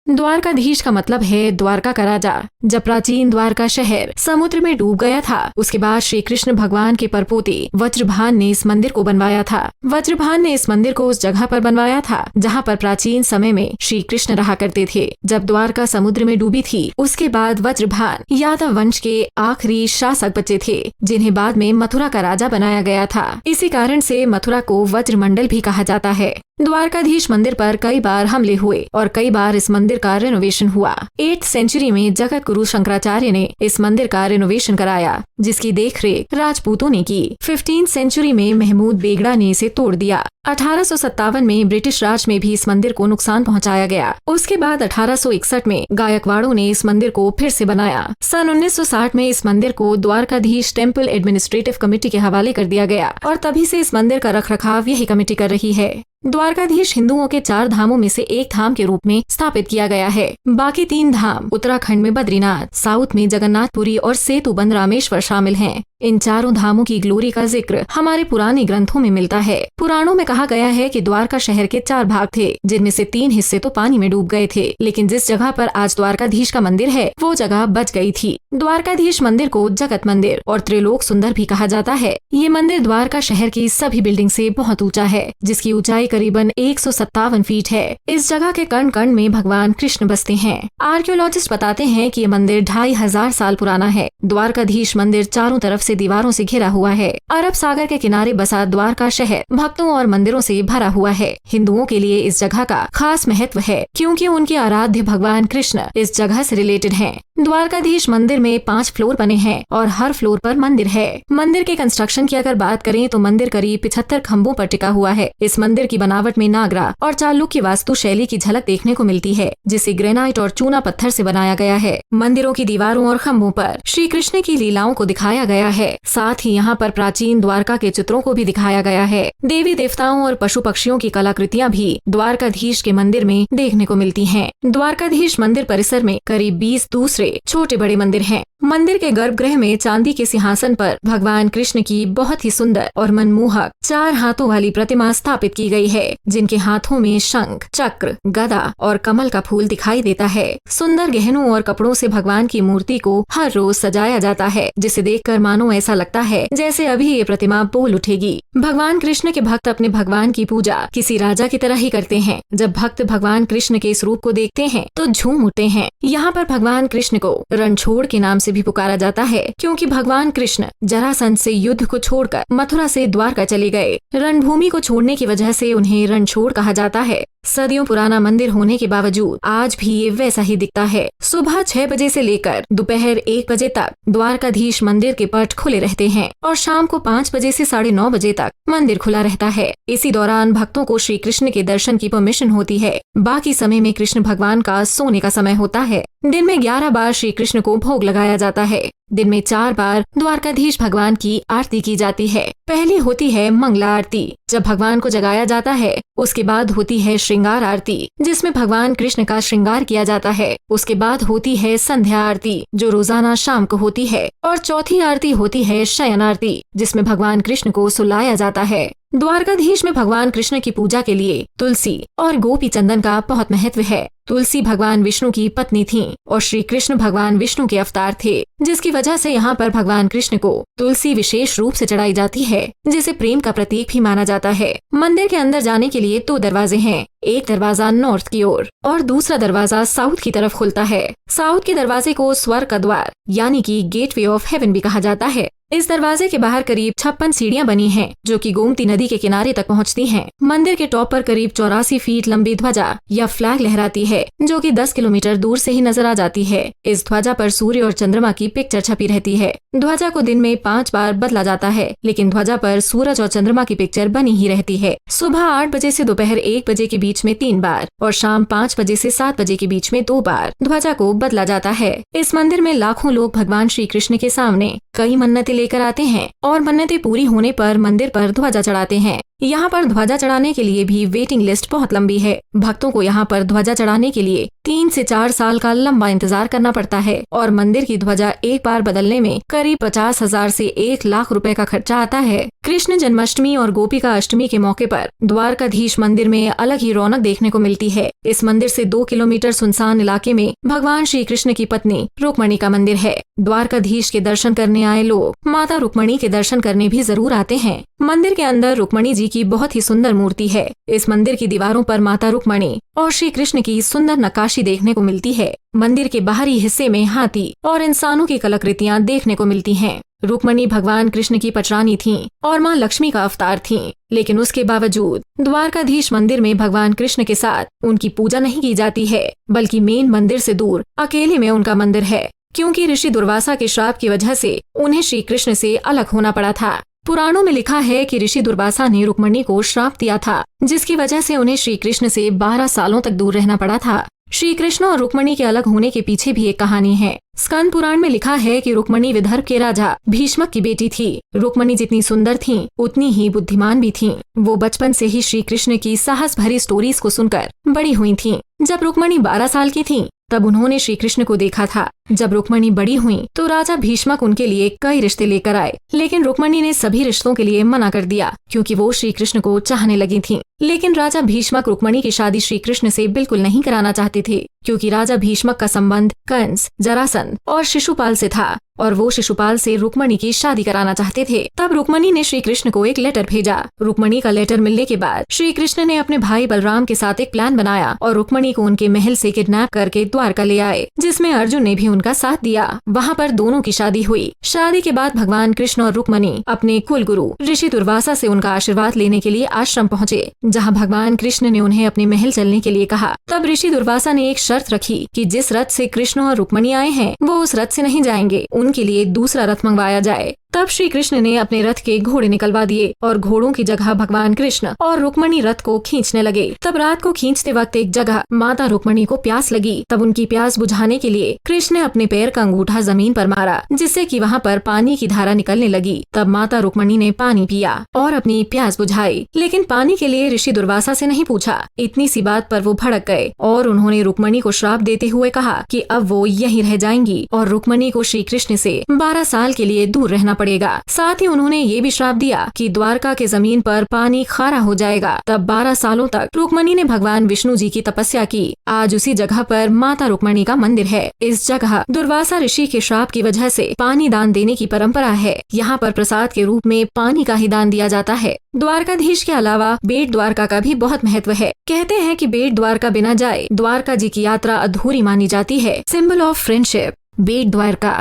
[SPEAKER 2] द्वारकाधीश का मतलब है द्वारका का राजा। जब प्राचीन द्वारका शहर समुद्र में डूब गया था, उसके बाद श्री कृष्ण भगवान के परपोते वज्रभान ने इस मंदिर को बनवाया था। वज्रभान ने इस मंदिर को उस जगह पर बनवाया था जहां पर प्राचीन समय में श्री कृष्ण रहा करते थे। जब द्वारका समुद्र में डूबी थी, उसके बाद वज्रभान यादव वंश के आखिरी शासक बचे थे, जिन्हें बाद में मथुरा का राजा बनाया गया था। इसी कारण से मथुरा को वज्रमंडल भी कहा जाता है। द्वारकाधीश मंदिर पर कई बार हमले हुए और कई बार इस मंदिर का रेनोवेशन हुआ। 8th सेंचुरी में जगत गुरु शंकराचार्य ने इस मंदिर का रेनोवेशन कराया, जिसकी देखरेख राजपूतों ने की। 15th सेंचुरी में महमूद बेगड़ा ने इसे तोड़ दिया। 1857 में ब्रिटिश राज में भी इस मंदिर को नुकसान पहुंचाया गया। उसके बाद 1861 में गायकवाड़ों ने इस मंदिर को फिर से बनाया। सन 1960 में इस मंदिर को द्वारकाधीश टेम्पल एडमिनिस्ट्रेटिव कमेटी के हवाले कर दिया गया और तभी से इस मंदिर का रखरखाव यही कमेटी कर रही है। द्वारकाधीश हिंदुओं के 4 धामों में से एक धाम के रूप में स्थापित किया गया है। बाकी 3 धाम उत्तराखंड में बद्रीनाथ, साउथ में जगन्नाथपुरी और सेतुबंद रामेश्वर शामिल हैं। इन चारों धामों की ग्लोरी का जिक्र हमारे पुराने ग्रंथों में मिलता है। पुराणों में कहा गया है कि द्वारका शहर के 4 भाग थे, जिनमें से 3 हिस्से तो पानी में डूब गए थे, लेकिन जिस जगह पर आज द्वारकाधीश का मंदिर है वो जगह बच गई थी। द्वारकाधीश मंदिर को जगत मंदिर और त्रिलोक सुंदर भी कहा जाता है। ये मंदिर द्वारका शहर की सभी बिल्डिंग से बहुत ऊंचा है, जिसकी ऊंचाई करीबन 157 फीट है। इस जगह के कण कण में भगवान कृष्ण बसते हैं। आर्कियोलॉजिस्ट बताते हैं कि ये मंदिर 2500 साल पुराना है। द्वारकाधीश मंदिर चारों तरफ से दीवारों से घिरा हुआ है। अरब सागर के किनारे बसा द्वारका शहर भक्तों और मंदिरों से भरा हुआ है। हिंदुओं के लिए इस जगह का खास महत्व है, क्योंकि उनके आराध्य भगवान कृष्ण इस जगह से रिलेटेड हैं। द्वारकाधीश मंदिर में 5 फ्लोर बने हैं और हर फ्लोर पर मंदिर है। मंदिर के कंस्ट्रक्शन की अगर बात करें तो मंदिर करीब 75 खम्भों पर टिका हुआ है। इस मंदिर की बनावट में नागरा और चालुक्य वास्तु शैली की झलक देखने को मिलती है, जिसे ग्रेनाइट और चूना पत्थर से बनाया गया है। मंदिरों की दीवारों और खम्भों पर श्री कृष्ण की लीलाओं को दिखाया गया है। साथ ही यहाँ पर प्राचीन द्वारका के चित्रों को भी दिखाया गया है। देवी देवताओं और पशु पक्षियों की कलाकृतियाँ भी द्वारकाधीश के मंदिर में देखने को मिलती हैं। द्वारकाधीश मंदिर परिसर में करीब 20 दूसरे छोटे बड़े मंदिर हैं। मंदिर के गर्भगृह में चांदी के सिंहासन पर भगवान कृष्ण की बहुत ही सुंदर और मनमोहक 4 हाथों वाली प्रतिमा स्थापित की गई है, जिनके हाथों में शंख, चक्र, गदा और कमल का फूल दिखाई देता है। सुंदर गहनों और कपड़ों से भगवान की मूर्ति को हर रोज सजाया जाता है, जिसे देखकर मानो ऐसा लगता है जैसे अभी ये प्रतिमा बोल उठेगी। भगवान कृष्ण के भक्त अपने भगवान की पूजा किसी राजा की तरह ही करते हैं। जब भक्त भगवान कृष्ण के इस रूप को देखते हैं तो झूम उठते हैं। यहाँ पर भगवान कृष्ण को रणछोड़ के नाम से भी पुकारा जाता है, क्योंकि भगवान कृष्ण जरासंध से युद्ध को छोड़कर मथुरा से द्वारका चले गए। रणभूमि को छोड़ने की वजह से उन्हें रणछोड़ कहा जाता है। सदियों पुराना मंदिर होने के बावजूद आज भी ये वैसा ही दिखता है। सुबह 6 बजे से लेकर दोपहर 1 बजे तक द्वारकाधीश मंदिर के पट खुले रहते हैं और शाम को 5 बजे से 9:30 बजे तक मंदिर खुला रहता है। इसी दौरान भक्तों को श्री कृष्ण के दर्शन की परमिशन होती है। बाकी समय में कृष्ण भगवान का सोने का समय होता है। दिन में 11 बार श्री कृष्ण को भोग लगाया जाता है। दिन में 4 बार द्वारकाधीश भगवान की आरती की जाती है। पहली होती है मंगला आरती, जब भगवान को जगाया जाता है। उसके बाद होती है श्रृंगार आरती, जिसमें भगवान कृष्ण का श्रृंगार किया जाता है। उसके बाद होती है संध्या आरती, जो रोजाना शाम को होती है। और चौथी आरती होती है शयन आरती, जिसमें भगवान कृष्ण को सुलाया जाता है। द्वारकाधीश में भगवान कृष्ण की पूजा के लिए तुलसी और गोपी चंदन का बहुत महत्व है। तुलसी भगवान विष्णु की पत्नी थीं और श्री कृष्ण भगवान विष्णु के अवतार थे, जिसकी वजह से यहाँ पर भगवान कृष्ण को तुलसी विशेष रूप से चढ़ाई जाती है, जिसे प्रेम का प्रतीक भी माना जाता है। मंदिर के अंदर जाने के लिए 2 दरवाजे हैं। एक दरवाजा नॉर्थ की ओर और दूसरा दरवाजा साउथ की तरफ खुलता है। साउथ के दरवाजे को स्वर्ग का द्वार यानी कि गेटवे ऑफ हेवन भी कहा जाता है। इस दरवाजे के बाहर करीब 56 सीढ़ियां बनी हैं, जो कि गोमती नदी के किनारे तक पहुंचती हैं। मंदिर के टॉप पर करीब 84 फीट लंबी ध्वजा या फ्लैग लहराती है, जो कि 10 किलोमीटर दूर से ही नजर आ जाती है। इस ध्वजा पर सूर्य और चंद्रमा की पिक्चर छपी रहती है। ध्वजा को दिन में 5 बार बदला जाता है, लेकिन ध्वजा पर सूरज और चंद्रमा की पिक्चर बनी ही रहती है। सुबह 8 बजे से दोपहर 1 बजे के बीच में 3 बार और शाम 5 बजे से 7 बजे के बीच में 2 बार ध्वजा को बदला जाता है। इस मंदिर में लाखों लोग भगवान श्री कृष्ण के सामने कई मन्नतें लेकर आते हैं और मन्नतें पूरी होने पर मंदिर पर ध्वजा चढ़ाते हैं। यहाँ पर ध्वजा चढ़ाने के लिए भी वेटिंग लिस्ट बहुत लंबी है। भक्तों को यहाँ पर ध्वजा चढ़ाने के लिए 3 से 4 साल का लंबा इंतजार करना पड़ता है और मंदिर की ध्वजा एक बार बदलने में करीब 50,000 से 1 लाख रुपए का खर्चा आता है। कृष्ण जन्माष्टमी और गोपिका अष्टमी के मौके पर द्वारकाधीश मंदिर में अलग ही रौनक देखने को मिलती है। इस मंदिर से 2 किलोमीटर सुनसान इलाके में भगवान श्री कृष्ण की पत्नी रुक्मणी का मंदिर है। द्वारकाधीश के दर्शन करने आए लोग माता रुक्मणी के दर्शन करने भी जरूर आते हैं। मंदिर के अंदर रुक्मणी जी की बहुत ही सुंदर मूर्ति है। इस मंदिर की दीवारों पर माता रुक्मणी और श्री कृष्ण की सुंदर नक्काशी देखने को मिलती है। मंदिर के बाहरी हिस्से में हाथी और इंसानों की कलाकृतियां देखने को मिलती हैं। रुक्मणी भगवान कृष्ण की पटरानी थीं और मां लक्ष्मी का अवतार थीं, लेकिन उसके बावजूद द्वारकाधीश मंदिर में भगवान कृष्ण के साथ उनकी पूजा नहीं की जाती है, बल्कि मेन मंदिर से दूर अकेले में उनका मंदिर है, क्योंकि ऋषि दुर्वासा के श्राप की वजह से उन्हें श्री कृष्ण से अलग होना पड़ा था। पुराणों में लिखा है कि ऋषि दुर्वासा ने रुक्मणी को श्राप दिया था, जिसकी वजह से उन्हें श्री कृष्ण से 12 सालों तक दूर रहना पड़ा था। श्री कृष्ण और रुक्मणी के अलग होने के पीछे भी एक कहानी है। स्कंद पुराण में लिखा है कि रुक्मणी विदर्भ के राजा भीष्मक की बेटी थी। रुक्मणी जितनी सुंदर थीं, उतनी ही बुद्धिमान भी थीं। वो बचपन से ही श्री कृष्ण की साहस भरी स्टोरीज को सुनकर बड़ी हुई थीं। जब रुक्मणी 12 साल की थीं, तब उन्होंने श्री कृष्ण को देखा था। जब रुक्मणी बड़ी हुई तो राजा भीष्मक उनके लिए कई रिश्ते लेकर आए, लेकिन रुक्मणी ने सभी रिश्तों के लिए मना कर दिया, क्योंकि वो श्री कृष्ण को चाहने लगी थीं। लेकिन राजा भीष्मक रुक्मणी की शादी श्री कृष्ण से बिल्कुल नहीं कराना चाहते थे, क्योंकि राजा भीष्मक का संबंध कंस, जरासंध और शिशुपाल से था और वो शिशुपाल से रुक्मणी की शादी कराना चाहते थे। तब रुक्मणी ने श्री कृष्ण को एक लेटर भेजा। रुक्मणी का लेटर मिलने के बाद श्री कृष्ण ने अपने भाई बलराम के साथ एक प्लान बनाया और रुक्मणी को उनके महल से किडनैप करके द्वारका ले आए, जिसमें अर्जुन ने भी उनका साथ दिया। वहाँ पर दोनों की शादी हुई। शादी के बाद भगवान कृष्ण और रुक्मणी अपने कुल गुरु ऋषि दुर्वासा से उनका आशीर्वाद लेने के लिए आश्रम पहुँचे, जहाँ भगवान कृष्ण ने उन्हें अपने महल चलने के लिए कहा। तब ऋषि दुर्वासा ने एक शर्त रखी कि जिस रथ से कृष्ण और रुक्मणी आए हैं वो उस रथ से नहीं जाएंगे, उनके लिए दूसरा रथ मंगवाया जाए। तब श्री कृष्ण ने अपने रथ के घोड़े निकलवा दिए और घोड़ों की जगह भगवान कृष्ण और रुक्मणी रथ को खींचने लगे। तब रात को खींचते वक्त एक जगह माता रुक्मणी को प्यास लगी। तब उनकी प्यास बुझाने के लिए कृष्ण ने अपने पैर का अंगूठा जमीन पर मारा, जिससे कि वहाँ पर पानी की धारा निकलने लगी। तब माता रुक्मणी ने पानी पिया और अपनी प्यास बुझाई, लेकिन पानी के लिए ऋषि दुर्वासा से नहीं पूछा। इतनी सी बात पर वो भड़क गए और उन्होंने रुक्मणी को श्राप देते हुए कहा कि अब वो यहीं रह जाएंगी और रुक्मणी को श्री कृष्ण से 12 साल के लिए दूर रहना पड़ेगा। साथ ही उन्होंने ये भी श्राप दिया कि द्वारका के जमीन पर पानी खारा हो जाएगा। तब 12 सालों तक रुक्मणी ने भगवान विष्णु जी की तपस्या की। आज उसी जगह पर माता रुक्मणी का मंदिर है। इस जगह दुर्वासा ऋषि के श्राप की वजह से पानी दान देने की परंपरा है। यहाँ पर प्रसाद के रूप में पानी का ही दान दिया जाता है। द्वारकाधीश के अलावा बेट द्वारका का भी बहुत महत्व है। कहते हैं कि बेट द्वारका बिना जाए द्वारका जी की यात्रा अधूरी मानी जाती है। सिंबल ऑफ फ्रेंडशिप बेट द्वारका।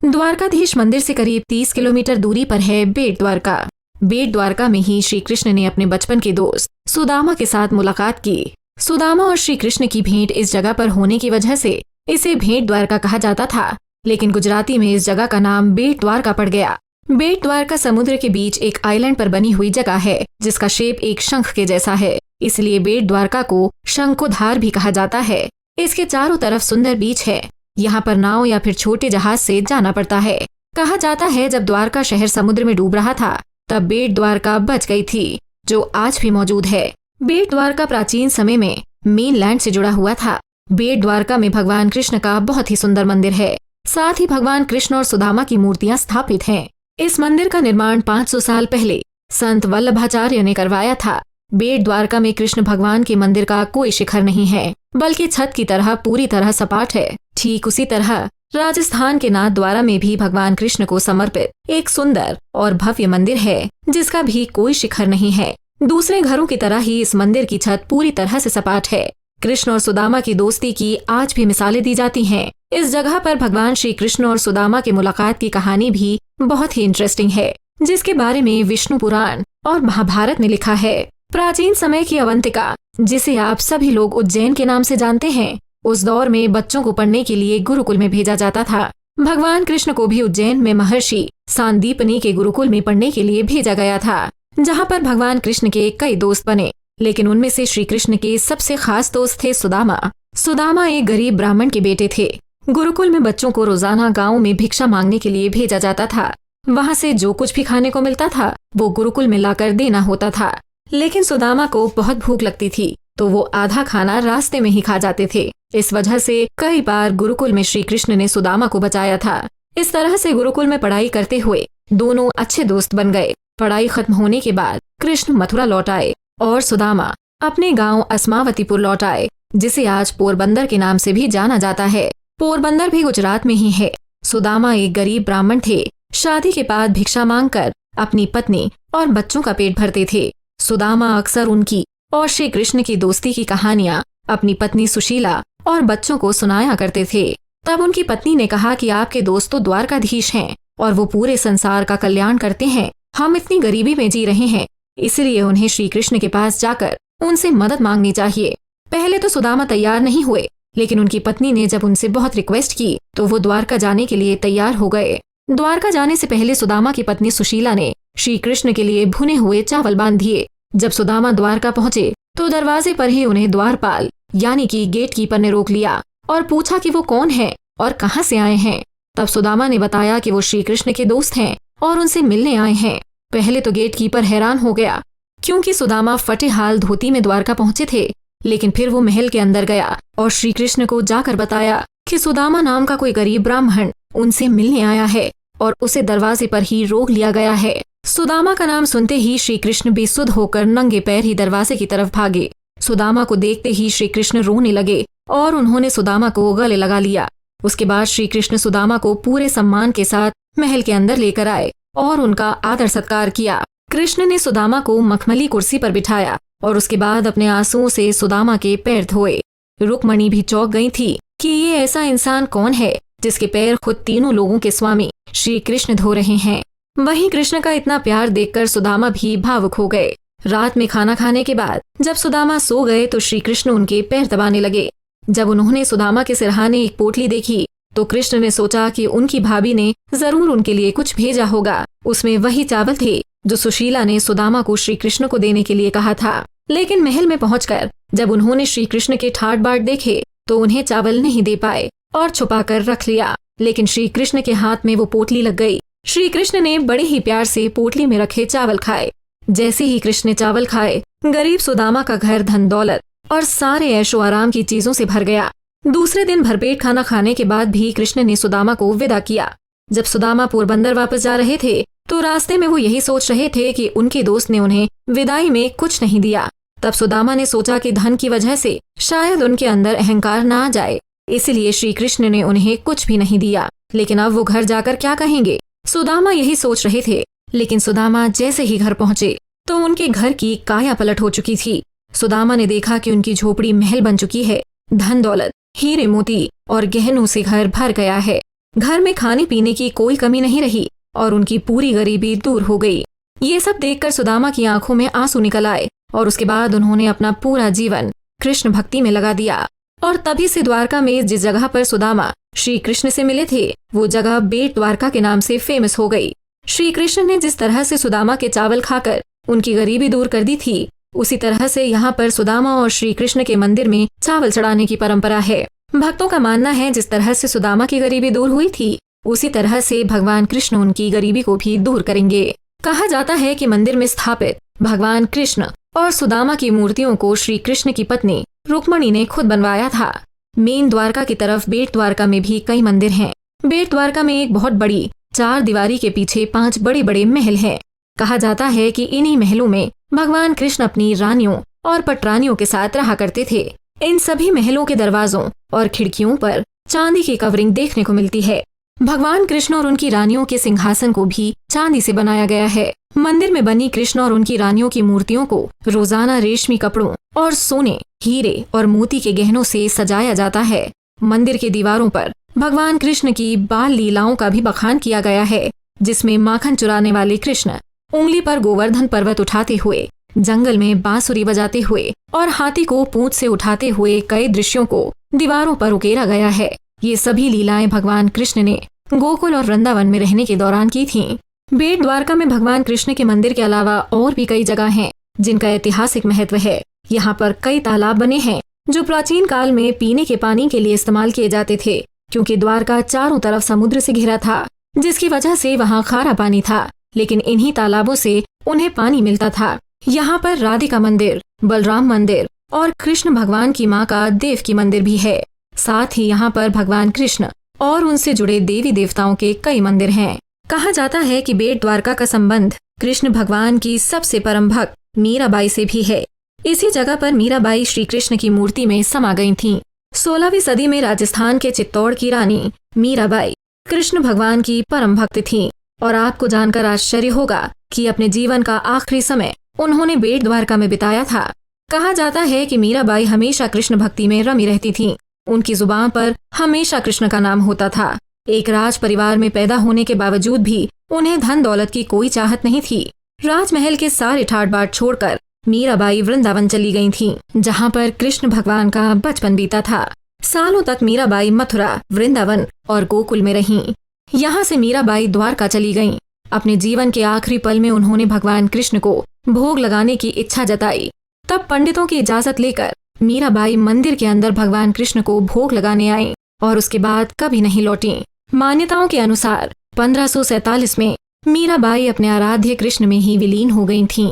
[SPEAKER 2] द्वारकाधीश मंदिर से करीब 30 किलोमीटर दूरी पर है बेट द्वारका। बेट द्वारका में ही श्री कृष्ण ने अपने बचपन के दोस्त सुदामा के साथ मुलाकात की। सुदामा और श्री कृष्ण की भेंट इस जगह पर होने की वजह से इसे भेंट द्वारका कहा जाता था, लेकिन गुजराती में इस जगह का नाम बेट द्वारका पड़ गया। बेट द्वारका समुद्र के बीच एक आइलैंड पर बनी हुई जगह है, जिसका शेप एक शंख के जैसा है, इसलिए बेट द्वारका को शंखोधार भी कहा जाता है। इसके चारों तरफ सुंदर बीच है। यहाँ पर नाव या फिर छोटे जहाज से जाना पड़ता है। कहा जाता है जब द्वारका शहर समुद्र में डूब रहा था तब बेट द्वारका बच गई थी, जो आज भी मौजूद है। बेट द्वारका प्राचीन समय में मेन लैंड से जुड़ा हुआ था। बेट द्वारका में भगवान कृष्ण का बहुत ही सुंदर मंदिर है। साथ ही भगवान कृष्ण और सुदामा की मूर्तियाँ स्थापित हैं। इस मंदिर का निर्माण 500 साल पहले संत वल्लभाचार्य ने करवाया था। बेट द्वारका में कृष्ण भगवान के मंदिर का कोई शिखर नहीं है, बल्कि छत की तरह पूरी तरह सपाट है। ठीक उसी तरह राजस्थान के नाथद्वारा में भी भगवान कृष्ण को समर्पित एक सुंदर और भव्य मंदिर है, जिसका भी कोई शिखर नहीं है। दूसरे घरों की तरह ही इस मंदिर की छत पूरी तरह से सपाट है। कृष्ण और सुदामा की दोस्ती की आज भी मिसालें दी जाती हैं। इस जगह पर भगवान श्री कृष्ण और सुदामा की मुलाकात की कहानी भी बहुत ही इंटरेस्टिंग है, जिसके बारे में विष्णु पुराण और महाभारत में लिखा है। प्राचीन समय की अवंतिका, जिसे आप सभी लोग उज्जैन के नाम से जानते हैं, उस दौर में बच्चों को पढ़ने के लिए गुरुकुल में भेजा जाता था। भगवान कृष्ण को भी उज्जैन में महर्षि सांदीपनी के गुरुकुल में पढ़ने के लिए भेजा गया था, जहाँ पर भगवान कृष्ण के कई दोस्त बने, लेकिन उनमें से श्री कृष्ण के सबसे खास दोस्त थे सुदामा। सुदामा एक गरीब ब्राह्मण के बेटे थे। गुरुकुल में बच्चों को रोजाना गाँव में भिक्षा मांगने के लिए भेजा जाता था। वहाँ से जो कुछ भी खाने को मिलता था वो गुरुकुल में लाकर देना होता था। लेकिन सुदामा को बहुत भूख लगती थी, तो वो आधा खाना रास्ते में ही खा जाते थे। इस वजह से कई बार गुरुकुल में श्री कृष्ण ने सुदामा को बचाया था। इस तरह से गुरुकुल में पढ़ाई करते हुए दोनों अच्छे दोस्त बन गए। पढ़ाई खत्म होने के बाद कृष्ण मथुरा लौट आए और सुदामा अपने गांव अस्मावतीपुर लौट आए, जिसे आज पोरबंदर के नाम से भी जाना जाता है। पोरबंदर भी गुजरात में ही है। सुदामा एक गरीब ब्राह्मण थे। शादी के बाद भिक्षा मांगकर अपनी पत्नी और बच्चों का पेट भरते थे। सुदामा अक्सर उनकी और श्री कृष्ण की दोस्ती की कहानियां अपनी पत्नी सुशीला और बच्चों को सुनाया करते थे। तब उनकी पत्नी ने कहा कि आपके दोस्त तो द्वारकाधीश हैं और वो पूरे संसार का कल्याण करते हैं। हम इतनी गरीबी में जी रहे हैं, इसलिए उन्हें श्री कृष्ण के पास जाकर उनसे मदद मांगनी चाहिए। पहले तो सुदामा तैयार नहीं हुए, लेकिन उनकी पत्नी ने जब उनसे बहुत रिक्वेस्ट की तो वो द्वारका जाने के लिए तैयार हो गए। द्वारका जाने से पहले सुदामा की पत्नी सुशीला ने श्री कृष्ण के लिए भुने हुए चावल बांध दिए। जब सुदामा द्वारका पहुँचे तो दरवाजे पर ही उन्हें द्वारपाल यानी कि गेट कीपर ने रोक लिया और पूछा कि वो कौन है और कहाँ से आए हैं। तब सुदामा ने बताया कि वो श्री कृष्ण के दोस्त हैं और उनसे मिलने आए हैं। पहले तो गेट कीपर हैरान हो गया, क्योंकि सुदामा फटे हाल धोती में द्वारका पहुंचे थे। लेकिन फिर वो महल के अंदर गया और श्री कृष्ण को जाकर बताया कि सुदामा नाम का कोई गरीब ब्राह्मण उनसे मिलने आया है और उसे दरवाजे पर ही रोक लिया गया है। सुदामा का नाम सुनते ही श्री कृष्ण बेसुध होकर नंगे पैर ही दरवाजे की तरफ भागे। सुदामा को देखते ही श्री कृष्ण रोने लगे और उन्होंने सुदामा को गले लगा लिया। उसके बाद श्री कृष्ण सुदामा को पूरे सम्मान के साथ महल के अंदर लेकर आए और उनका आदर सत्कार किया। कृष्ण ने सुदामा को मखमली कुर्सी पर बिठाया और उसके बाद अपने आंसुओं से सुदामा के पैर धोए। रुक्मणी भी चौंक गई थी कि ये ऐसा इंसान कौन है जिसके पैर खुद तीनों लोगों के स्वामी श्री कृष्ण धो रहे हैं। वहीं कृष्ण का इतना प्यार देखकर सुदामा भी भावुक हो गए। रात में खाना खाने के बाद जब सुदामा सो गए तो श्री कृष्ण उनके पैर दबाने लगे। जब उन्होंने सुदामा के सिरहाने एक पोटली देखी तो कृष्ण ने सोचा कि उनकी भाभी ने जरूर उनके लिए कुछ भेजा होगा। उसमें वही चावल थे जो सुशीला ने सुदामा को श्री कृष्ण को देने के लिए कहा था। लेकिन महल में पहुंचकर जब उन्होंने श्री कृष्ण के ठाट बाट देखे तो उन्हें चावल नहीं दे पाए और छुपा कर रख लिया। लेकिन श्री कृष्ण के हाथ में वो पोटली लग गई। श्री कृष्ण ने बड़े ही प्यार से पोटली में रखे चावल खाए। जैसे ही कृष्ण ने चावल खाए, गरीब सुदामा का घर धन दौलत और सारे ऐशो आराम की चीजों से भर गया। दूसरे दिन भरपेट खाना खाने के बाद भी कृष्ण ने सुदामा को विदा किया। जब सुदामा पोरबंदर वापस जा रहे थे तो रास्ते में वो यही सोच रहे थे कि उनके दोस्त ने उन्हें विदाई में कुछ नहीं दिया। तब सुदामा ने सोचा कि धन की वजह से शायद उनके अंदर अहंकार ना आ जाए, इसलिए श्री कृष्ण ने उन्हें कुछ भी नहीं दिया। लेकिन अब वो घर जाकर क्या कहेंगे, सुदामा यही सोच रहे थे। लेकिन सुदामा जैसे ही घर पहुंचे तो उनके घर की काया पलट हो चुकी थी। सुदामा ने देखा कि उनकी झोपड़ी महल बन चुकी है। धन दौलत, हीरे मोती और गहनों से घर भर गया है। घर में खाने पीने की कोई कमी नहीं रही और उनकी पूरी गरीबी दूर हो गई। ये सब देखकर सुदामा की आंखों में आंसू निकल आए और उसके बाद उन्होंने अपना पूरा जीवन कृष्ण भक्ति में लगा दिया। और तभी से द्वारका में जिस जगह पर सुदामा श्री कृष्ण से मिले थे वो जगह बेट द्वारका के नाम से फेमस हो गई। श्री कृष्ण ने जिस तरह से सुदामा के चावल खाकर उनकी गरीबी दूर कर दी थी, उसी तरह से यहाँ पर सुदामा और श्री कृष्ण के मंदिर में चावल चढ़ाने की परंपरा है। भक्तों का मानना है जिस तरह से सुदामा की गरीबी दूर हुई थी उसी तरह से भगवान कृष्ण उनकी गरीबी को भी दूर करेंगे। कहा जाता है कि मंदिर में स्थापित भगवान कृष्ण और सुदामा की मूर्तियों को श्री कृष्ण की पत्नी रुक्मणी ने खुद बनवाया था। मेन द्वारका की तरफ बेट द्वारका में भी कई मंदिर हैं। बेट द्वारका में एक बहुत बड़ी 4 दीवारी के पीछे 5 बड़े बड़े महल हैं। कहा जाता है कि इन्हीं महलों में भगवान कृष्ण अपनी रानियों और पटरानियों के साथ रहा करते थे। इन सभी महलों के दरवाजों और खिड़कियों पर चांदी की कवरिंग देखने को मिलती है। भगवान कृष्ण और उनकी रानियों के सिंहासन को भी चांदी से बनाया गया है। मंदिर में बनी कृष्ण और उनकी रानियों की मूर्तियों को रोजाना रेशमी कपड़ों और सोने, हीरे और मोती के गहनों से सजाया जाता है। मंदिर के दीवारों पर भगवान कृष्ण की बाल लीलाओं का भी बखान किया गया है, जिसमें माखन चुराने वाले कृष्ण उंगली पर गोवर्धन पर्वत उठाते हुए, जंगल में बांसुरी बजाते हुए और हाथी को पूंछ से उठाते हुए कई दृश्यों को दीवारों पर उकेरा गया है। ये सभी लीलाएं भगवान कृष्ण ने गोकुल और वृंदावन में रहने के दौरान की थीं। बेट द्वारका में भगवान कृष्ण के मंदिर के अलावा और भी कई जगह हैं जिनका ऐतिहासिक महत्व है। यहाँ पर कई तालाब बने हैं जो प्राचीन काल में पीने के पानी के लिए इस्तेमाल किए जाते थे, क्योंकि द्वारका चारों तरफ समुद्र से घिरा था, जिसकी वजह से वहाँ खारा पानी था। लेकिन इन्हीं तालाबों से उन्हें पानी मिलता था। यहाँ पर राधिका मंदिर, बलराम मंदिर और कृष्ण भगवान की माँ का देवकी मंदिर भी है। साथ ही यहाँ पर भगवान कृष्ण और उनसे जुड़े देवी देवताओं के कई मंदिर हैं। कहा जाता है कि बेट द्वारका का संबंध कृष्ण भगवान की सबसे परम भक्त मीराबाई से भी है। इसी जगह पर मीराबाई श्री कृष्ण की मूर्ति में समा गई थीं। 16वीं सदी में राजस्थान के चित्तौड़ की रानी मीराबाई कृष्ण भगवान की परम भक्त थीं। और आपको जानकर आश्चर्य होगा कि अपने जीवन का आखिरी समय उन्होंने बेट द्वारका में बिताया था। कहा जाता है कि मीराबाई हमेशा कृष्ण भक्ति में रमी रहती थीं। उनकी जुबान पर हमेशा कृष्ण का नाम होता था। एक राज परिवार में पैदा होने के बावजूद भी उन्हें धन दौलत की कोई चाहत नहीं थी। राजमहल के सारे ठाट बाट छोड़कर मीराबाई वृंदावन चली गई थीं, जहाँ पर कृष्ण भगवान का बचपन बीता था। सालों तक मीराबाई मथुरा, वृंदावन और गोकुल में रहीं। यहाँ से मीराबाई द्वारका चली गईं। अपने जीवन के आखिरी पल में उन्होंने भगवान कृष्ण को भोग लगाने की इच्छा जताई। तब पंडितों की इजाजत लेकर मीराबाई मंदिर के अंदर भगवान कृष्ण को भोग लगाने आईं और उसके बाद कभी नहीं लौटी। मान्यताओं के अनुसार 1547 में मीराबाई अपने आराध्य कृष्ण में ही विलीन हो गई थीं।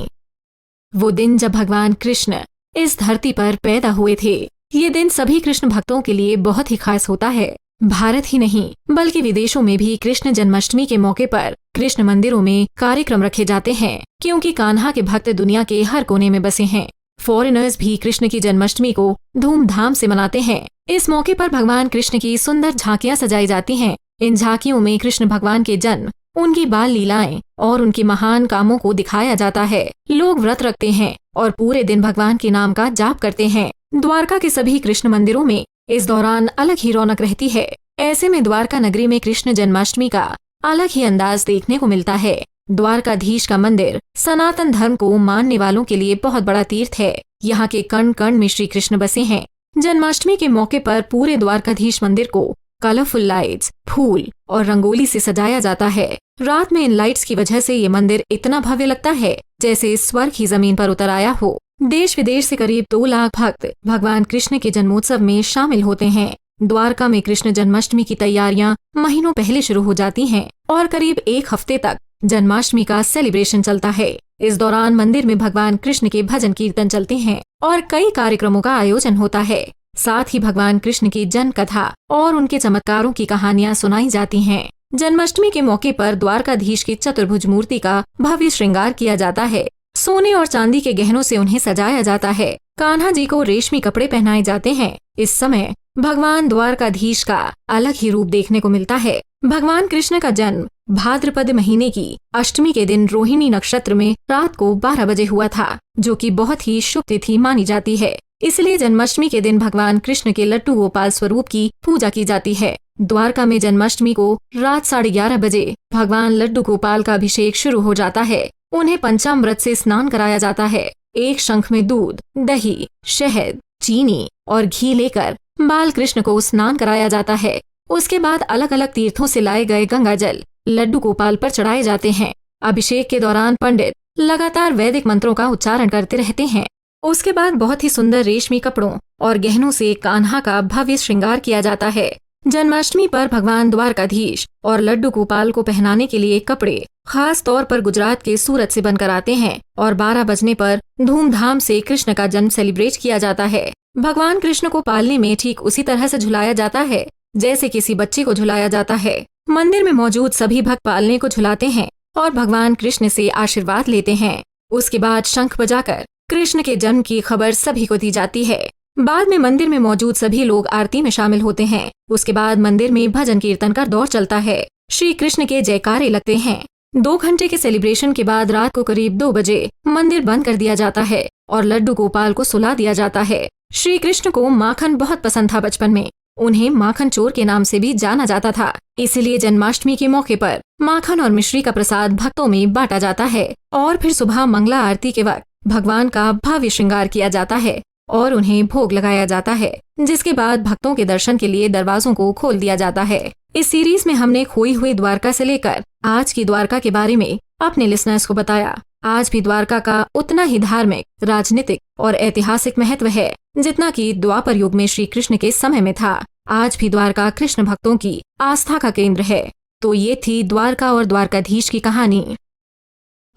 [SPEAKER 2] वो दिन जब भगवान कृष्ण इस धरती पर पैदा हुए थे। ये दिन सभी कृष्ण भक्तों के लिए बहुत ही खास होता है। भारत ही नहीं बल्कि विदेशों में भी कृष्ण जन्माष्टमी के मौके पर कृष्ण मंदिरों में कार्यक्रम रखे जाते हैं, क्योंकि कान्हा के भक्त दुनिया के हर कोने में बसे हैं। फॉरेनर्स भी कृष्ण की जन्माष्टमी को धूमधाम से मनाते हैं। इस मौके पर भगवान कृष्ण की सुंदर झांकियां सजाई जाती हैं। इन झांकियों में कृष्ण भगवान के जन्म, उनकी बाल लीलाएं और उनके महान कामों को दिखाया जाता है। लोग व्रत रखते हैं और पूरे दिन भगवान के नाम का जाप करते हैं। द्वारका के सभी कृष्ण मंदिरों में इस दौरान अलग ही रौनक रहती है। ऐसे में द्वारका नगरी में कृष्ण जन्माष्टमी का अलग ही अंदाज देखने को मिलता है। द्वारकाधीश का मंदिर सनातन धर्म को मानने वालों के लिए बहुत बड़ा तीर्थ है। यहाँ के कण कण में श्री कृष्ण बसे हैं। जन्माष्टमी के मौके पर पूरे द्वारकाधीश मंदिर को कलरफुल लाइट्स, फूल और रंगोली से सजाया जाता है। रात में इन लाइट्स की वजह से ये मंदिर इतना भव्य लगता है जैसे स्वर्ग ही जमीन पर उतर आया हो। देश विदेश से करीब 2 लाख भक्त भगवान कृष्ण के जन्मोत्सव में शामिल होते हैं। द्वारका में कृष्ण जन्माष्टमी की तैयारियां महीनों पहले शुरू हो जाती हैं और करीब 1 हफ्ते तक जन्माष्टमी का सेलिब्रेशन चलता है। इस दौरान मंदिर में भगवान कृष्ण के भजन कीर्तन चलते हैं और कई कार्यक्रमों का आयोजन होता है। साथ ही भगवान कृष्ण की जन्म कथा और उनके चमत्कारों की कहानियां सुनाई जाती हैं। जन्माष्टमी के मौके पर द्वारकाधीश की चतुर्भुज मूर्ति का भव्य श्रृंगार किया जाता है। सोने और चांदी के गहनों से उन्हें सजाया जाता है। कान्हा जी को रेशमी कपड़े पहनाए जाते हैं। इस समय भगवान द्वारकाधीश का अलग ही रूप देखने को मिलता है। भगवान कृष्ण का जन्म भाद्रपद महीने की अष्टमी के दिन रोहिणी नक्षत्र में रात को 12 बजे हुआ था, जो कि बहुत ही शुभ तिथि मानी जाती है। इसलिए जन्माष्टमी के दिन भगवान कृष्ण के लड्डू गोपाल स्वरूप की पूजा की जाती है। द्वारका में जन्माष्टमी को रात 11:30 बजे भगवान लड्डू गोपाल का अभिषेक शुरू हो जाता है। उन्हें पंचामृत से स्नान कराया जाता है। एक शंख में दूध, दही, शहद, चीनी और घी लेकर बाल कृष्ण को स्नान कराया जाता है। उसके बाद अलग अलग तीर्थों से लाए गए गंगा जल लड्डू गोपाल पर चढ़ाए जाते हैं। अभिषेक के दौरान पंडित लगातार वैदिक मंत्रों का उच्चारण करते रहते हैं। उसके बाद बहुत ही सुंदर रेशमी कपड़ों और गहनों से कान्हा का भव्य श्रृंगार किया जाता है। जन्माष्टमी पर भगवान द्वारकाधीश और लड्डू गोपाल को पहनाने के लिए कपड़े खास तौर पर गुजरात के सूरत से बनकर आते हैं और 12 बजने पर धूमधाम से कृष्ण का जन्म सेलिब्रेट किया जाता है। भगवान कृष्ण को पालने में ठीक उसी तरह से झुलाया जाता है जैसे किसी बच्चे को झुलाया जाता है। मंदिर में मौजूद सभी भक्त पालने को झुलाते हैं और भगवान कृष्ण से आशीर्वाद लेते हैं। उसके बाद शंख बजाकर कृष्ण के जन्म की खबर सभी को दी जाती है। बाद में मंदिर में मौजूद सभी लोग आरती में शामिल होते हैं। उसके बाद मंदिर में भजन कीर्तन का दौर चलता है। श्री कृष्ण के जयकारे लगते हैं। 2 घंटे के सेलिब्रेशन के बाद रात को करीब 2 बजे मंदिर बंद कर दिया जाता है और लड्डू गोपाल को सुला दिया जाता है। श्री कृष्ण को माखन बहुत पसंद था। बचपन में उन्हें माखन चोर के नाम से भी जाना जाता था। इसीलिए जन्माष्टमी के मौके पर माखन और मिश्री का प्रसाद भक्तों में बांटा जाता है और फिर सुबह मंगला आरती के वक्त भगवान का भव्य श्रृंगार किया जाता है और उन्हें भोग लगाया जाता है, जिसके बाद भक्तों के दर्शन के लिए दरवाजों को खोल दिया जाता है। इस सीरीज में हमने खोई हुई द्वारका से लेकर आज की द्वारका के बारे में अपने लिसनर्स को बताया। आज भी द्वारका का उतना ही धार्मिक, राजनीतिक और ऐतिहासिक महत्व है जितना कि द्वापर युग में श्री कृष्ण के समय में था। आज भी द्वारका कृष्ण भक्तों की आस्था का केंद्र है। तो ये थी द्वारका और द्वारकाधीश की कहानी।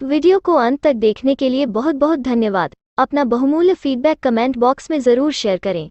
[SPEAKER 1] वीडियो को अंत तक देखने के लिए बहुत बहुत धन्यवाद। अपना बहुमूल्य फीडबैक कमेंट बॉक्स में जरूर शेयर करें।